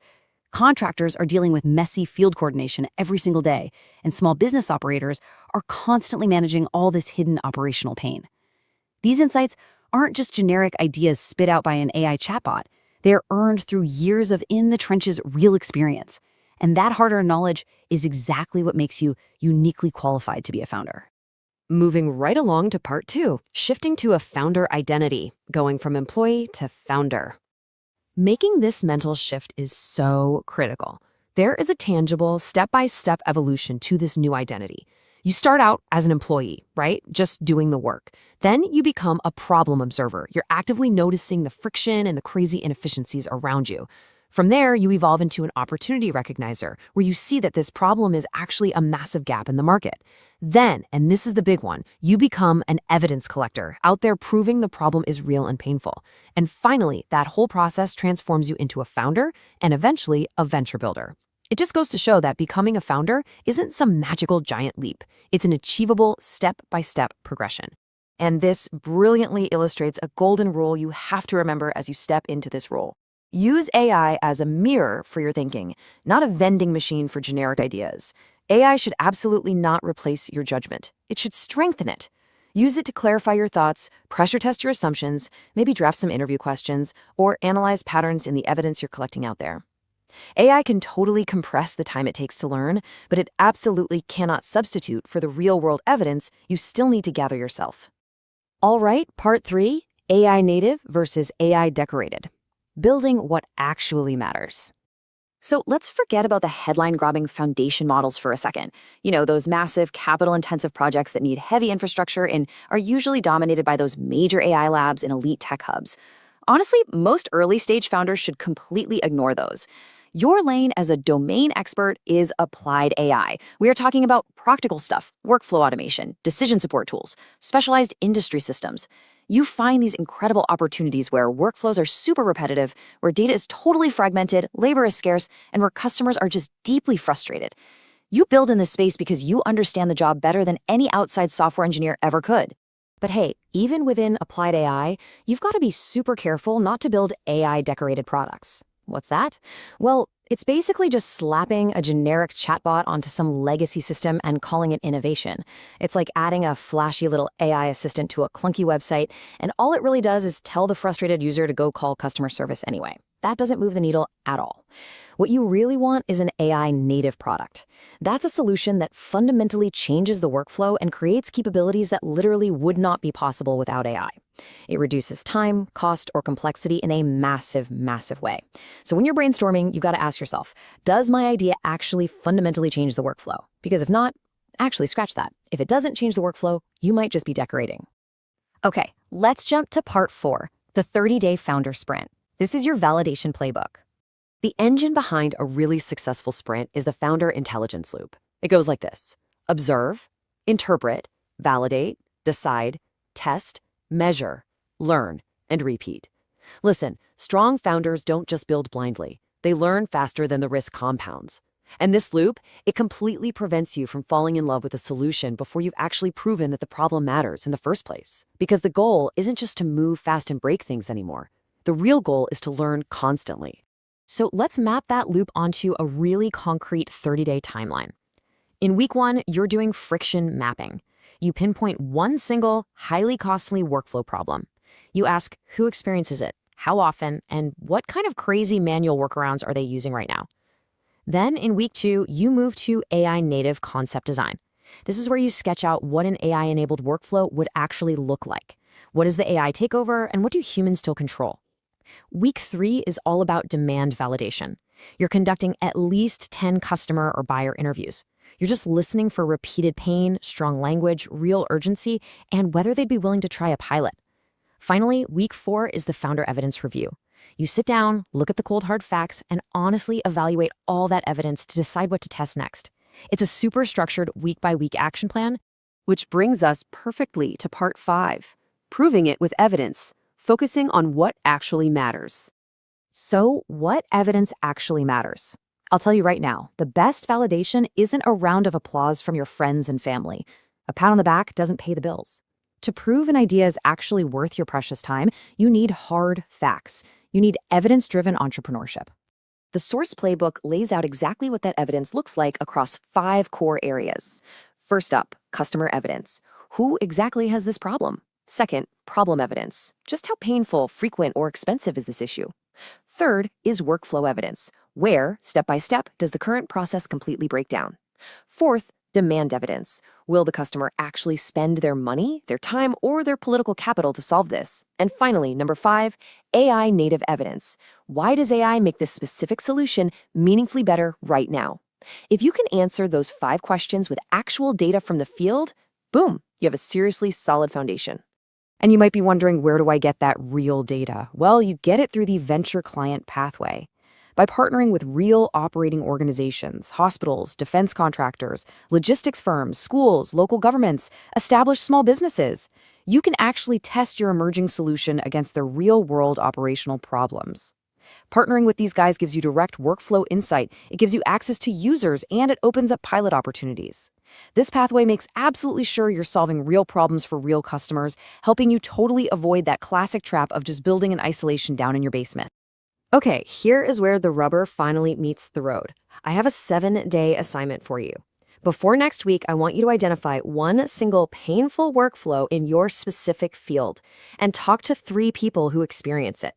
Contractors are dealing with messy field coordination every single day, and small business operators are constantly managing all this hidden operational pain. These insights aren't just generic ideas spit out by an AI chatbot. They are earned through years of in-the-trenches real experience. And that hard-earned knowledge is exactly what makes you uniquely qualified to be a founder. Moving right along to part 2, shifting to a founder identity, going from employee to founder. Making this mental shift is so critical. There is a tangible, step-by-step evolution to this new identity. You start out as an employee, right? Just doing the work. Then you become a problem observer. You're actively noticing the friction and the crazy inefficiencies around you. From there, you evolve into an opportunity recognizer, where you see that this problem is actually a massive gap in the market. Then, and this is the big one, you become an evidence collector, out there proving the problem is real and painful. And finally, that whole process transforms you into a founder and eventually a venture builder. It just goes to show that becoming a founder isn't some magical giant leap. It's an achievable step-by-step progression. And this brilliantly illustrates a golden rule you have to remember as you step into this role. Use AI as a mirror for your thinking, not a vending machine for generic ideas. AI should absolutely not replace your judgment. It should strengthen it. Use it to clarify your thoughts, pressure test your assumptions, maybe draft some interview questions, or analyze patterns in the evidence you're collecting out there. AI can totally compress the time it takes to learn, but it absolutely cannot substitute for the real-world evidence you still need to gather yourself. All right, part 3, AI native versus AI decorated. Building what actually matters. So let's forget about the headline-grabbing foundation models for a second. You know, those massive, capital-intensive projects that need heavy infrastructure and are usually dominated by those major AI labs and elite tech hubs. Honestly, most early-stage founders should completely ignore those. Your lane as a domain expert is applied AI. We are talking about practical stuff, workflow automation, decision support tools, specialized industry systems. You find these incredible opportunities where workflows are super repetitive, where data is totally fragmented, labor is scarce, and where customers are just deeply frustrated. You build in this space because you understand the job better than any outside software engineer ever could. But hey, even within applied AI, you've got to be super careful not to build AI-decorated products. What's that? Well, it's basically just slapping a generic chatbot onto some legacy system and calling it innovation. It's like adding a flashy little AI assistant to a clunky website, and all it really does is tell the frustrated user to go call customer service anyway. That doesn't move the needle at all. What you really want is an AI native product. That's a solution that fundamentally changes the workflow and creates capabilities that literally would not be possible without AI. It reduces time, cost, or complexity in a massive, massive way. So when you're brainstorming, you've got to ask yourself, does my idea actually fundamentally change the workflow? Because if not, actually scratch that. If it doesn't change the workflow, you might just be decorating. Okay, let's jump to part 4, the 30-day founder sprint. This is your validation playbook. The engine behind a really successful sprint is the founder intelligence loop. It goes like this: observe, interpret, validate, decide, test, measure, learn, and repeat. Listen, strong founders don't just build blindly. They learn faster than the risk compounds. And this loop, it completely prevents you from falling in love with a solution before you've actually proven that the problem matters in the first place. Because the goal isn't just to move fast and break things anymore. The real goal is to learn constantly. So let's map that loop onto a really concrete 30-day timeline. In week 1, you're doing friction mapping. You pinpoint one single, highly costly workflow problem. You ask, who experiences it? how often, and what kind of crazy manual workarounds are they using right now. Then in week 2, you move to AI native concept design. This is where you sketch out what an AI-enabled workflow would actually look like. What does the AI take over, and what do humans still control? Week 3 is all about demand validation. You're conducting at least 10 customer or buyer interviews. You're just listening for repeated pain, strong language, real urgency, and whether they'd be willing to try a pilot. Finally, week 4 is the founder evidence review. You sit down, look at the cold hard facts, and honestly evaluate all that evidence to decide what to test next. It's a super structured week-by-week action plan, which brings us perfectly to part 5, proving it with evidence, focusing on what actually matters. So, what evidence actually matters? I'll tell you right now, the best validation isn't a round of applause from your friends and family. A pat on the back doesn't pay the bills. To prove an idea is actually worth your precious time, you need hard facts. You need evidence-driven entrepreneurship. The Source Playbook lays out exactly what that evidence looks like across 5 core areas. First up, customer evidence. Who exactly has this problem? Second, problem evidence. Just how painful, frequent, or expensive is this issue? Third is workflow evidence. Where, step by step, does the current process completely break down? Fourth, demand evidence. Will the customer actually spend their money, their time, or their political capital to solve this? And finally, number 5, AI native evidence. Why does AI make this specific solution meaningfully better right now? If you can answer those 5 questions with actual data from the field, boom, you have a seriously solid foundation. And you might be wondering, where do I get that real data? Well, you get it through the venture client pathway. By partnering with real operating organizations, hospitals, defense contractors, logistics firms, schools, local governments, established small businesses, you can actually test your emerging solution against their real-world operational problems. Partnering with these guys gives you direct workflow insight, it gives you access to users, and it opens up pilot opportunities. This pathway makes absolutely sure you're solving real problems for real customers, helping you totally avoid that classic trap of just building in isolation down in your basement. Okay, here is where the rubber finally meets the road. I have a 7-day assignment for you. Before next week, I want you to identify one single painful workflow in your specific field and talk to 3 people who experience it.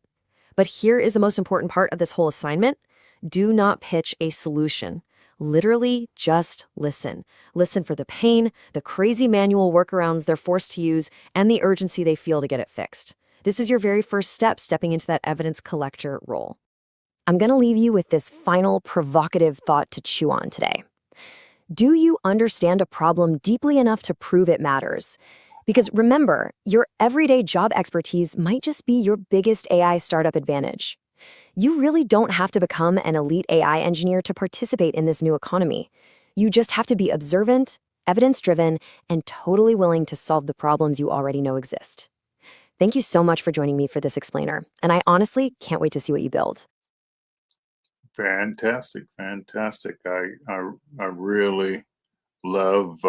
But here is the most important part of this whole assignment. Do not pitch a solution. Literally, just listen. Listen for the pain, the crazy manual workarounds they're forced to use, and the urgency they feel to get it fixed. This is your very first step stepping into that evidence collector role. I'm going to leave you with this final provocative thought to chew on today. Do you understand a problem deeply enough to prove it matters? Because remember, your everyday job expertise might just be your biggest AI startup advantage. You really don't have to become an elite AI engineer to participate in this new economy. You just have to be observant, evidence-driven, and totally willing to solve the problems you already know exist. Thank you so much for joining me for this explainer, and I honestly can't wait to see what you build. Fantastic, fantastic. I really love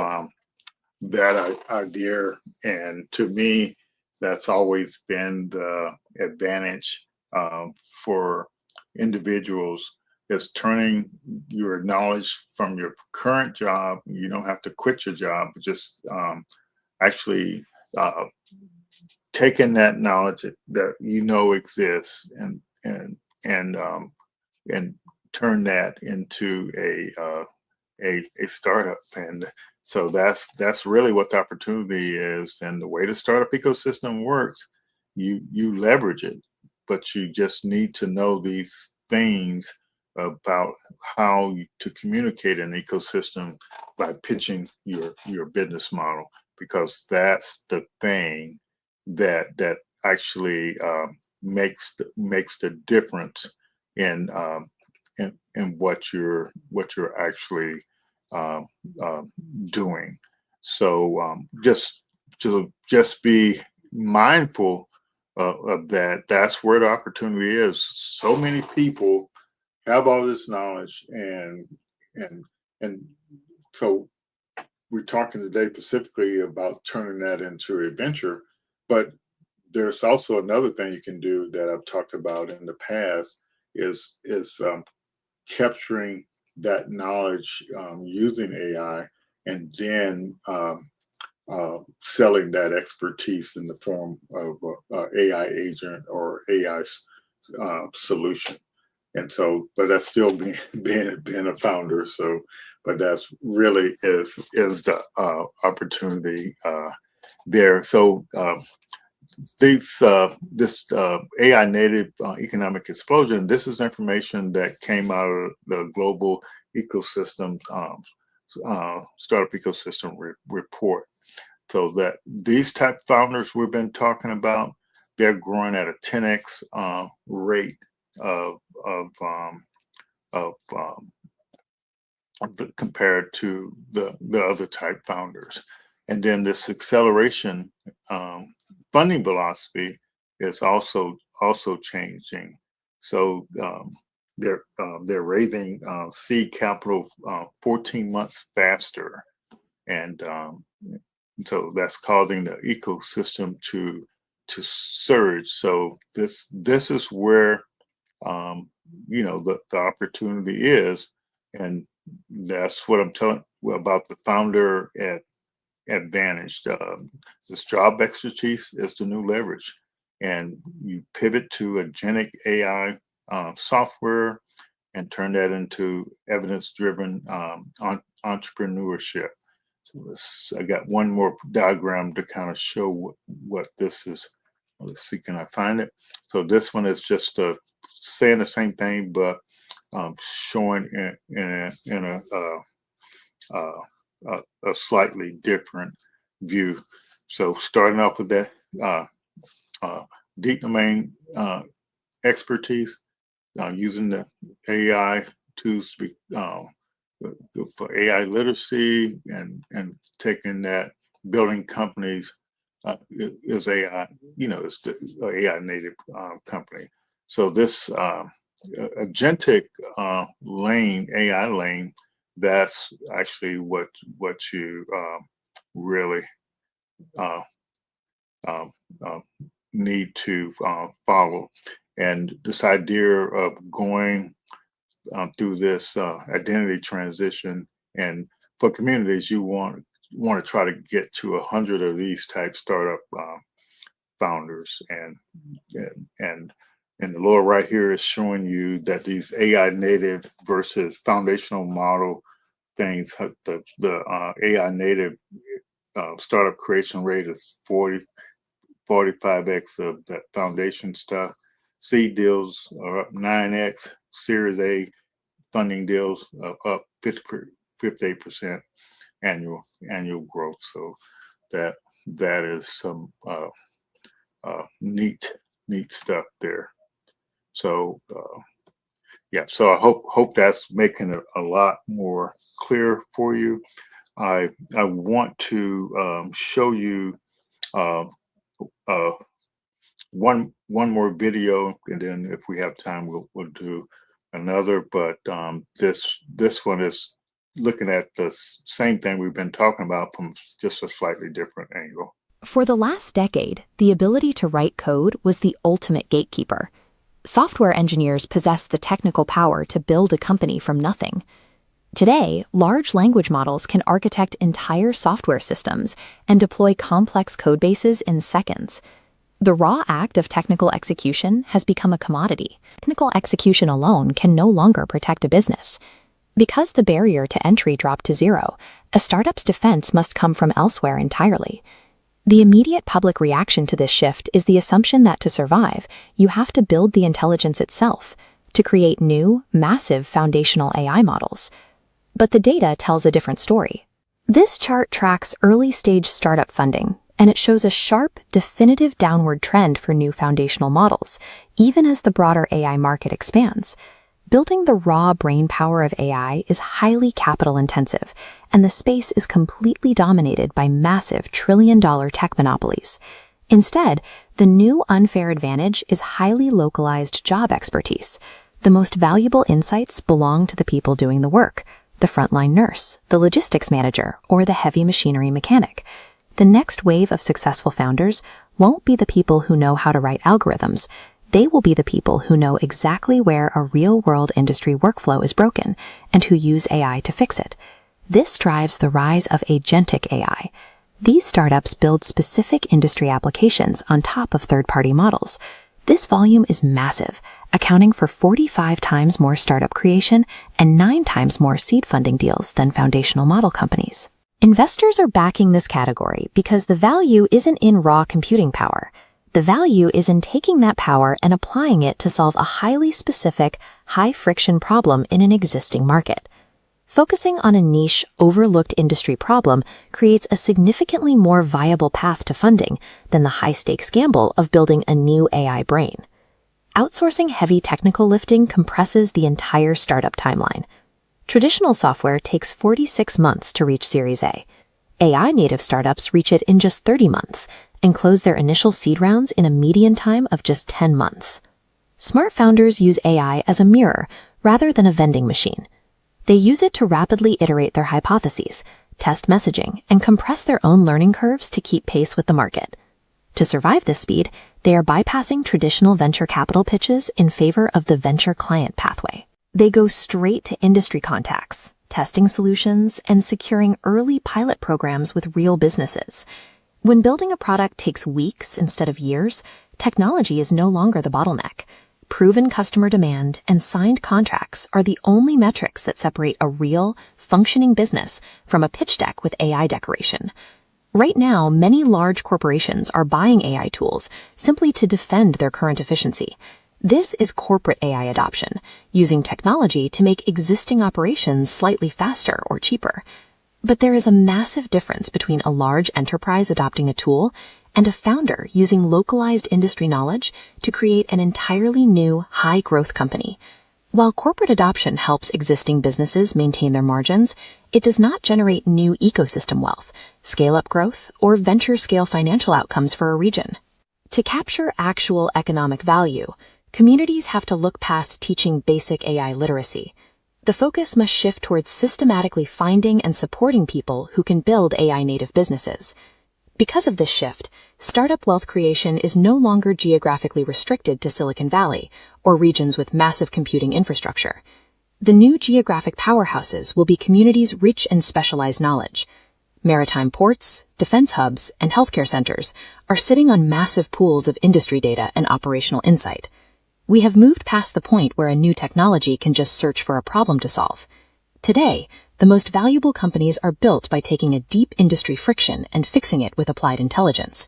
that idea, and to me, that's always been the advantage for individuals, is turning your knowledge from your current job. You don't have to quit your job, but just actually uh, taking that knowledge that you know exists and turn that into a startup. And so that's really what the opportunity is. And the way the startup ecosystem works, you leverage it, but you just need to know these things about to communicate an ecosystem by pitching your business model, because that's the thing that actually makes the difference in in what you're actually um, doing. So just be mindful of that. That's where the opportunity is. So many people have all this knowledge, and and so we're talking today specifically about turning that into a venture, but there's also another thing you can do that I've talked about in the past, is capturing that knowledge using AI, and then selling that expertise in the form of AI agent or AI solution. And so, but that's still being a founder. So, but that's really is the opportunity there. So this AI native economic explosion. This is information that came out of the global ecosystem startup ecosystem report. So that these type founders we've been talking about, they're growing at a 10x rate compared to the other type founders. And then this acceleration funding velocity is also changing. So they're raising seed capital 14 months faster, and so that's causing the ecosystem to surge. So this is where the opportunity is, and that's what I'm telling about the founder advantage. This job expertise is the new leverage, and you pivot to agentic AI software and turn that into evidence-driven entrepreneurship. So I got one more diagram to kind of show what this is. Let's see, can I find it? So this one is just saying the same thing, but showing in a slightly different view. So starting off with that deep domain expertise, using the AI tools to be for AI literacy, and taking that, building companies is AI, it's the AI native company. So this agentic lane, AI lane, that's actually what you really need to follow. And this idea of going through this identity transition, and for communities, you want to try to get to 100 of these type startup founders, and the lower right here is showing you that these AI native versus foundational model things. The AI native startup creation rate is 45x of that foundation stuff. Seed deals are up 9x. Series A funding deals are up 58% annual growth. So that is some neat stuff there. So yeah, so I hope that's making it a lot more clear for you. I want to show you one more video, and then if we have time, we'll do another. But this one is looking at the same thing we've been talking about from just a slightly different angle. For the last decade, the ability to write code was the ultimate gatekeeper. Software engineers possessed the technical power to build a company from nothing. Today, large language models can architect entire software systems and deploy complex codebases in seconds. The raw act of technical execution has become a commodity. Technical execution alone can no longer protect a business. Because the barrier to entry dropped to zero, a startup's defense must come from elsewhere entirely. The immediate public reaction to this shift is the assumption that to survive, you have to build the intelligence itself, to create new, massive foundational AI models. But the data tells a different story. This chart tracks early-stage startup funding, and it shows a sharp, definitive downward trend for new foundational models, even as the broader AI market expands. Building the raw brain power of AI is highly capital-intensive, and the space is completely dominated by massive trillion-dollar tech monopolies. Instead, the new unfair advantage is highly localized job expertise. The most valuable insights belong to the people doing the work, the frontline nurse, the logistics manager, or the heavy machinery mechanic. The next wave of successful founders won't be the people who know how to write algorithms. They will be the people who know exactly where a real-world industry workflow is broken and who use AI to fix it. This drives the rise of agentic AI. These startups build specific industry applications on top of third-party models. This volume is massive, accounting for 45 times more startup creation and 9 times more seed funding deals than foundational model companies. Investors are backing this category because the value isn't in raw computing power. The value is in taking that power and applying it to solve a highly specific, high-friction problem in an existing market. Focusing on a niche, overlooked industry problem creates a significantly more viable path to funding than the high-stakes gamble of building a new AI brain. Outsourcing heavy technical lifting compresses the entire startup timeline. Traditional software takes 46 months to reach Series A. AI-native startups reach it in just 30 months and close their initial seed rounds in a median time of just 10 months. Smart founders use AI as a mirror rather than a vending machine. They use it to rapidly iterate their hypotheses, test messaging, and compress their own learning curves to keep pace with the market. To survive this speed, they are bypassing traditional venture capital pitches in favor of the venture client pathway. They go straight to industry contacts, testing solutions, and securing early pilot programs with real businesses. When building a product takes weeks instead of years, technology is no longer the bottleneck. Proven customer demand and signed contracts are the only metrics that separate a real, functioning business from a pitch deck with AI decoration. Right now, many large corporations are buying AI tools simply to defend their current efficiency. This is corporate AI adoption, using technology to make existing operations slightly faster or cheaper. But there is a massive difference between a large enterprise adopting a tool and a founder using localized industry knowledge to create an entirely new, high-growth company. While corporate adoption helps existing businesses maintain their margins, it does not generate new ecosystem wealth, scale-up growth, or venture-scale financial outcomes for a region. To capture actual economic value, communities have to look past teaching basic AI literacy. The focus must shift towards systematically finding and supporting people who can build AI-native businesses. Because of this shift, startup wealth creation is no longer geographically restricted to Silicon Valley or regions with massive computing infrastructure. The new geographic powerhouses will be communities rich in specialized knowledge. Maritime ports, defense hubs, and healthcare centers are sitting on massive pools of industry data and operational insight. We have moved past the point where a new technology can just search for a problem to solve. Today, the most valuable companies are built by taking a deep industry friction and fixing it with applied intelligence.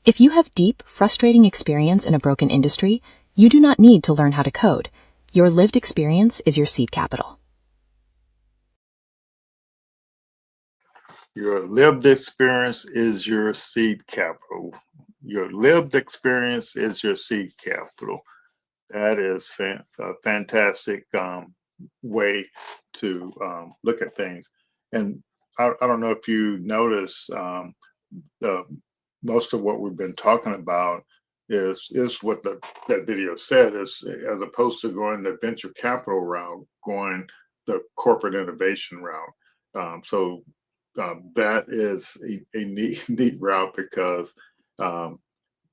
If you have deep, frustrating experience in a broken industry, you do not need to learn how to code. Your lived experience is your seed capital. Your lived experience is your seed capital. Your lived experience is your seed capital. That is a fantastic way to look at things. And I don't know if you notice, most of what we've been talking about is what that video said, is as opposed to going the venture capital route, going the corporate innovation route. So that is a neat route because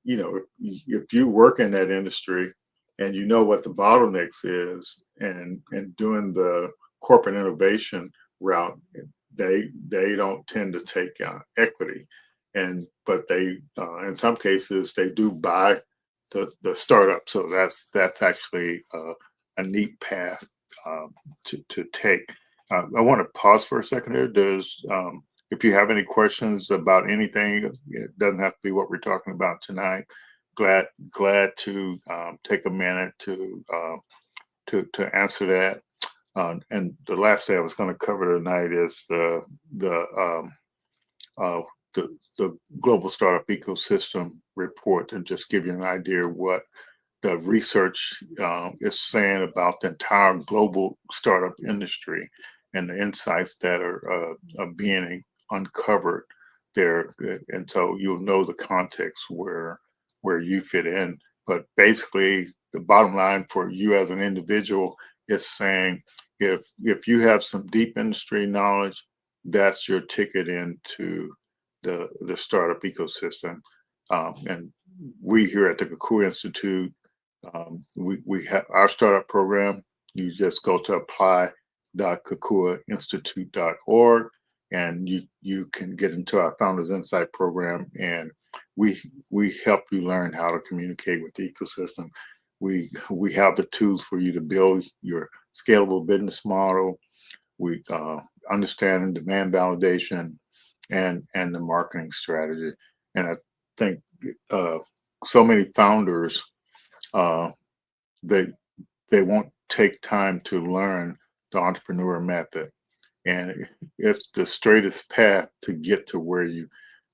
if you work in that industry and you know what the bottlenecks is, and doing the corporate innovation route, they don't tend to take equity, but they in some cases they do buy the startup. So that's actually a neat path to take. I want to pause for a second here. If you have any questions about anything, it doesn't have to be what we're talking about tonight. Glad to take a minute to answer that. And the last thing I was going to cover tonight is the global startup ecosystem report, and just give you an idea of what the research is saying about the entire global startup industry and the insights that are being uncovered there. And so you'll know the context where you fit in. But basically, the bottom line for you as an individual is saying, if you have some deep industry knowledge, that's your ticket into the startup ecosystem. And we here at the Kakua Institute, we have our startup program. You just go to apply.kakuainstitute.org, and you can get into our Founders Insight program, and we help you learn how to communicate with the ecosystem. We have the tools for you to build your scalable business model. We understand demand validation and the marketing strategy. And I think so many founders they won't take time to learn the entrepreneur method, and it's the straightest path to get to where you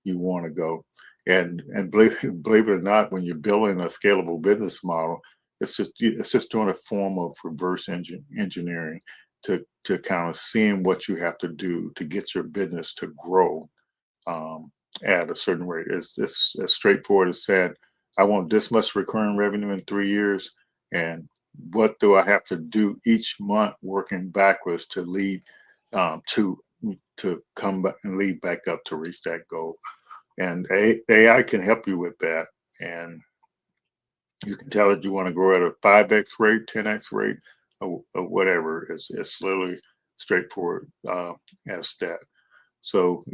want to go. And believe it or not, when you're building a scalable business model, it's just doing a form of reverse engineering to kind of seeing what you have to do to get your business to grow at a certain rate. It's as straightforward as saying, I want this much recurring revenue in 3 years, and what do I have to do each month working backwards to lead to come back and lead back up to reach that goal. And AI can help you with that. And you can tell it you want to grow at a 5x rate, 10x rate, or whatever. It's literally straightforward as that. So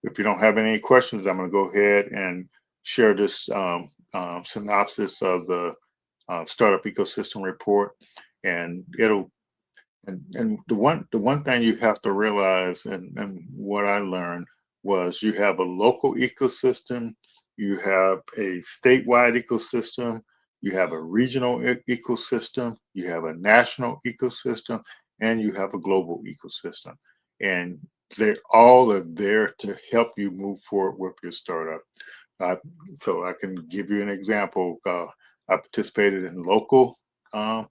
if you don't have any questions, I'm going to go ahead and share this synopsis of the startup ecosystem report, and the one thing you have to realize, and what I learned was, you have a local ecosystem, you have a statewide ecosystem, you have a regional ecosystem, you have a national ecosystem, and you have a global ecosystem, and they all are there to help you move forward with your startup. So I can give you an example. I participated in local startup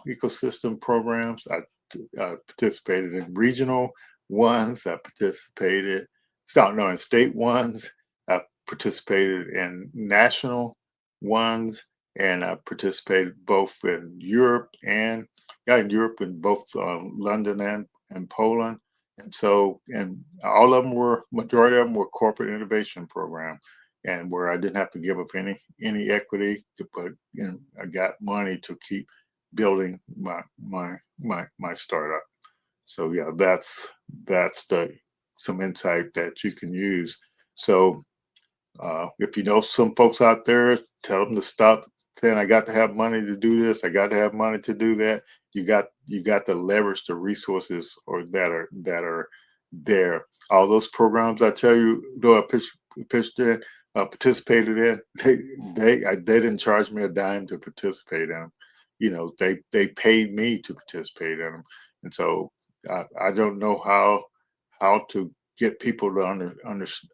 ecosystem programs. I participated in regional ones. I participated, in state ones. I participated in national ones, and I participated both in Europe and in both London and Poland. And so, and all of them majority of them were corporate innovation programs, and where I didn't have to give up any equity to put in. I got money to keep building my startup. So yeah, that's some insight that you can use. So if you know some folks out there, tell them to stop saying, I got to have money to do this, I got to have money to do that. You got to leverage the resources that are there. All those programs I tell you, I pitched in, participated in, they didn't charge me a dime to participate in them. They paid me to participate in them. And so I don't know how to get people to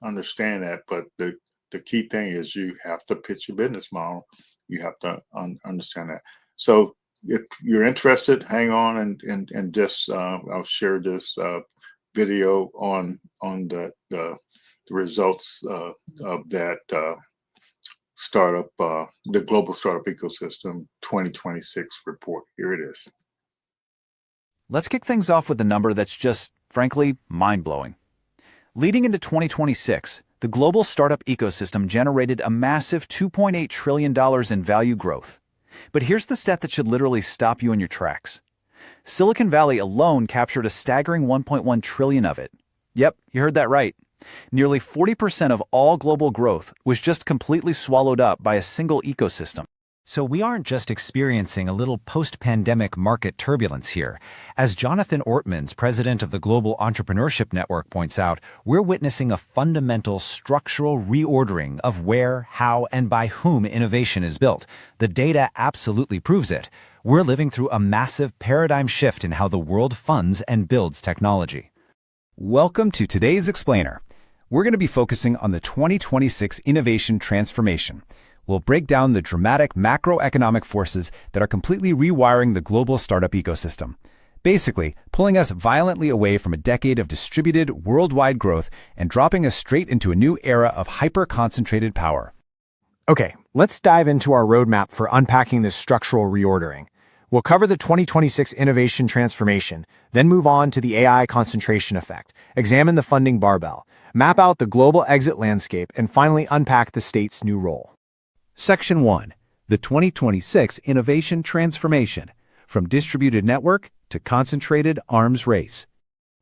understand that, but the key thing is you have to pitch your business model. You have to understand that. So if you're interested, hang on and just I'll share this video on the results of that startup, the Global Startup Ecosystem 2026 report. Here it is. Let's kick things off with a number that's just, frankly, mind-blowing. Leading into 2026, the global startup ecosystem generated a massive $2.8 trillion in value growth. But here's the stat that should literally stop you in your tracks. Silicon Valley alone captured a staggering $1.1 trillion of it. Yep, you heard that right. Nearly 40% of all global growth was just completely swallowed up by a single ecosystem. So we aren't just experiencing a little post-pandemic market turbulence here. As Jonathan Ortmans, president of the Global Entrepreneurship Network, points out, we're witnessing a fundamental structural reordering of where, how, and by whom innovation is built. The data absolutely proves it. We're living through a massive paradigm shift in how the world funds and builds technology. Welcome to today's Explainer. We're going to be focusing on the 2026 innovation transformation. We'll break down the dramatic macroeconomic forces that are completely rewiring the global startup ecosystem, basically pulling us violently away from a decade of distributed worldwide growth and dropping us straight into a new era of hyper-concentrated power. Okay, let's dive into our roadmap for unpacking this structural reordering. We'll cover the 2026 innovation transformation, then move on to the AI concentration effect, examine the funding barbell, map out the global exit landscape, and finally unpack the state's new role. Section 1. The 2026 Innovation Transformation, from Distributed Network to Concentrated Arms Race.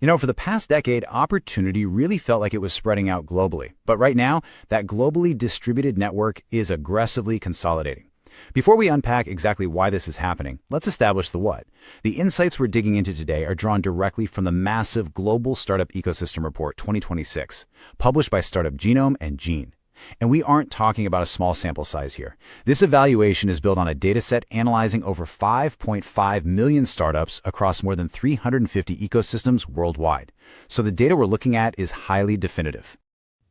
You know, for the past decade, opportunity really felt like it was spreading out globally. But right now, that globally distributed network is aggressively consolidating. Before we unpack exactly why this is happening, let's establish the what. The insights we're digging into today are drawn directly from the massive Global Startup Ecosystem Report 2026, published by Startup Genome and Gene. And we aren't talking about a small sample size here. This evaluation is built on a dataset analyzing over 5.5 million startups across more than 350 ecosystems worldwide. So the data we're looking at is highly definitive.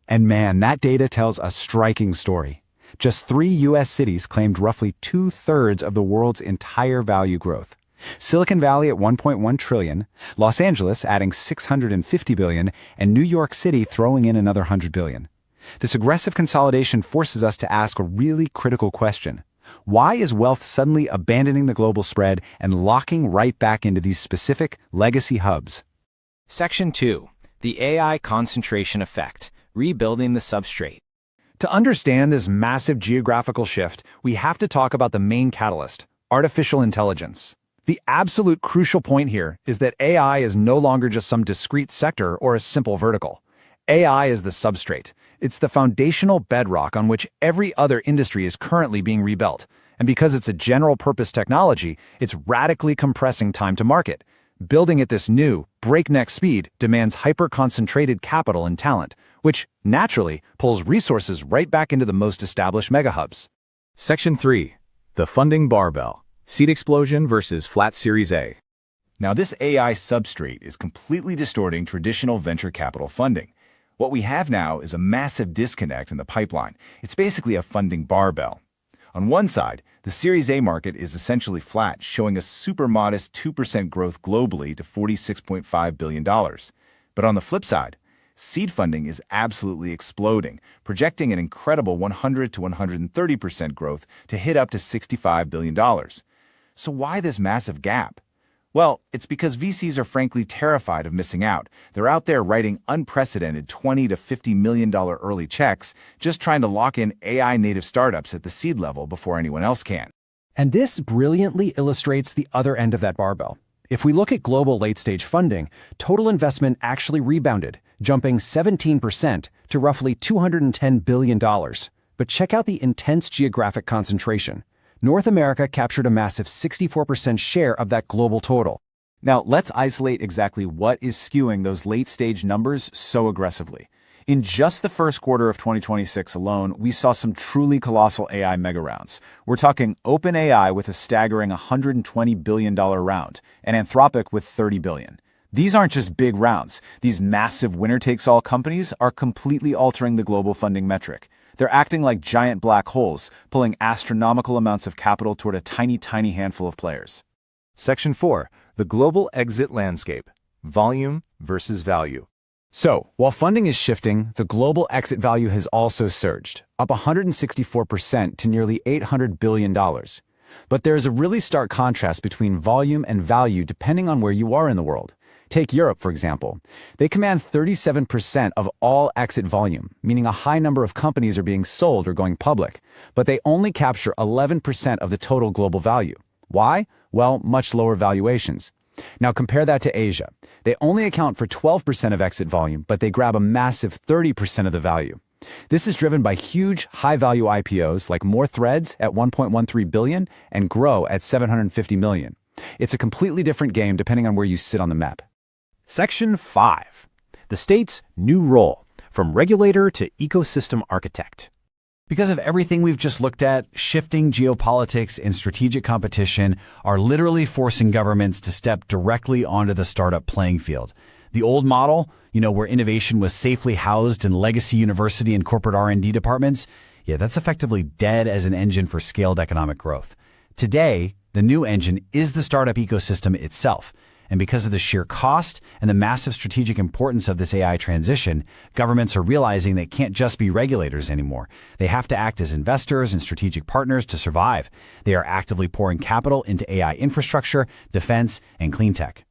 And man, that data tells a striking story. Just 3 U.S. cities claimed roughly 2/3 of the world's entire value growth. Silicon Valley at $1.1 trillion, Los Angeles adding $650 billion, and New York City throwing in another $100 billion. This aggressive consolidation forces us to ask a really critical question. Why is wealth suddenly abandoning the global spread and locking right back into these specific legacy hubs? Section 2. The AI Concentration Effect, Rebuilding the Substrate. To understand this massive geographical shift, we have to talk about the main catalyst, artificial intelligence. The absolute crucial point here is that AI is no longer just some discrete sector or a simple vertical. AI is the substrate. It's the foundational bedrock on which every other industry is currently being rebuilt. And because it's a general-purpose technology, it's radically compressing time to market. Building at this new, breakneck speed demands hyper-concentrated capital and talent, which, naturally, pulls resources right back into the most established megahubs. Section 3. The Funding Barbell. Seed Explosion versus Flat Series A. Now, this AI substrate is completely distorting traditional venture capital funding. What we have now is a massive disconnect in the pipeline. It's basically a funding barbell. On one side, the Series A market is essentially flat, showing a super modest 2% growth globally to $46.5 billion. But on the flip side, seed funding is absolutely exploding, projecting an incredible 100 to 130% growth to hit up to $65 billion. So why this massive gap? Well, it's because VCs are frankly terrified of missing out. They're out there writing unprecedented $20 to $50 million early checks, just trying to lock in AI-native startups at the seed level before anyone else can. And this brilliantly illustrates the other end of that barbell. If we look at global late-stage funding, total investment actually rebounded, jumping 17% to roughly $210 billion. But check out the intense geographic concentration. North America captured a massive 64% share of that global total. Now, let's isolate exactly what is skewing those late-stage numbers so aggressively. In just the first quarter of 2026 alone, we saw some truly colossal AI mega rounds. We're talking OpenAI with a staggering $120 billion round, and Anthropic with $30 billion. These aren't just big rounds. These massive winner-takes-all companies are completely altering the global funding metric. They're acting like giant black holes, pulling astronomical amounts of capital toward a tiny, tiny handful of players. Section 4. The Global Exit Landscape, Volume versus Value. So, while funding is shifting, the global exit value has also surged, up 164% to nearly $800 billion. But there's a really stark contrast between volume and value depending on where you are in the world. Take Europe, for example. They command 37% of all exit volume, meaning a high number of companies are being sold or going public, but they only capture 11% of the total global value. Why? Well, much lower valuations. Now compare that to Asia. They only account for 12% of exit volume, but they grab a massive 30% of the value. This is driven by huge, high-value IPOs like More Threads at $1.13 billion and Grow at $750 million. It's a completely different game depending on where you sit on the map. Section 5. The state's new role, from regulator to ecosystem architect. Because of everything we've just looked at, shifting geopolitics and strategic competition are literally forcing governments to step directly onto the startup playing field. The old model, where innovation was safely housed in legacy university and corporate R&D departments, that's effectively dead as an engine for scaled economic growth. Today, the new engine is the startup ecosystem itself. And because of the sheer cost and the massive strategic importance of this AI transition, governments are realizing they can't just be regulators anymore. They have to act as investors and strategic partners to survive. They are actively pouring capital into AI infrastructure, defense, and clean tech.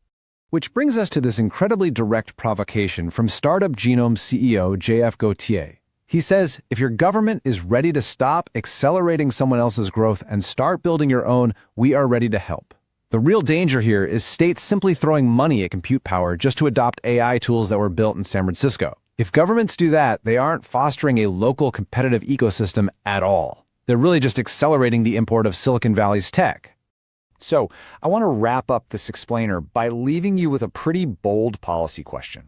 Which brings us to this incredibly direct provocation from Startup Genome CEO JF Gauthier. He says, if your government is ready to stop accelerating someone else's growth and start building your own, we are ready to help. The real danger here is states simply throwing money at compute power just to adopt AI tools that were built in San Francisco. If governments do that, they aren't fostering a local competitive ecosystem at all. They're really just accelerating the import of Silicon Valley's tech. So, I want to wrap up this explainer by leaving you with a pretty bold policy question.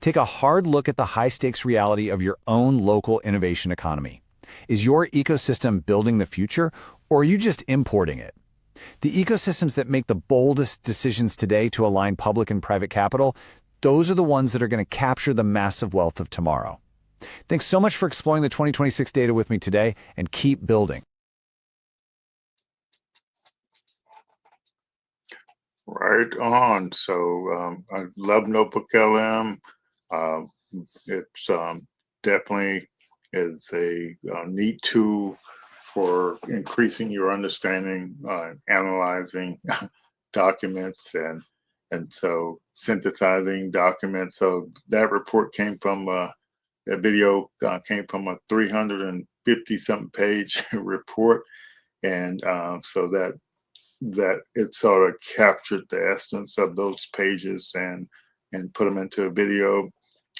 Take a hard look at the high-stakes reality of your own local innovation economy. Is your ecosystem building the future, or are you just importing it? The ecosystems that make the boldest decisions today to align public and private capital, those are the ones that are going to capture the massive wealth of tomorrow. Thanks so much for exploring the 2026 data with me today, and keep building. Right on. So I love Notebook LM. It's definitely is a neat tool for increasing your understanding, analyzing documents, and so synthesizing documents. So that report came from that video came from a 350 something page report, and so that it sort of captured the essence of those pages and put them into a video,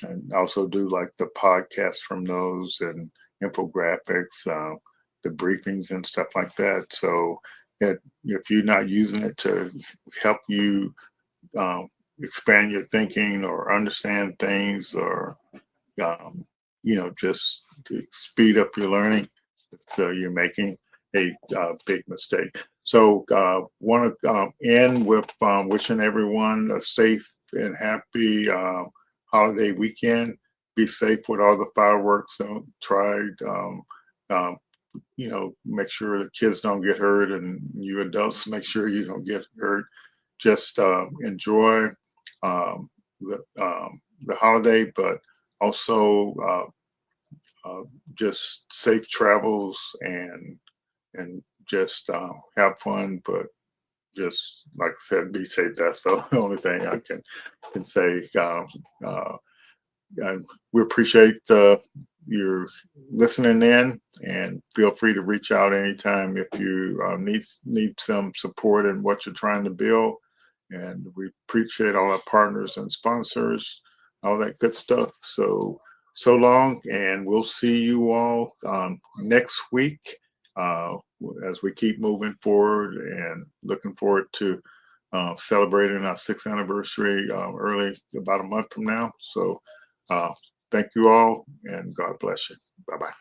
and also do like the podcasts from those and infographics, the briefings and stuff like that. So if you're not using it to help you expand your thinking or understand things, or just to speed up your learning, so you're making a big mistake. So want to end with wishing everyone a safe and happy holiday weekend. Be safe with all the fireworks. Don't try, make sure the kids don't get hurt, and you adults make sure you don't get hurt. Just enjoy the holiday, but also just safe travels and just have fun, but just like I said, be safe. That's the only thing I can say. We appreciate your listening in, and feel free to reach out anytime if you need some support in what you're trying to build. And we appreciate all our partners and sponsors, all that good stuff. So long, and we'll see you all next week as we keep moving forward, and looking forward to celebrating our 6th anniversary early, about a month from now. So thank you all, and God bless you. Bye-bye.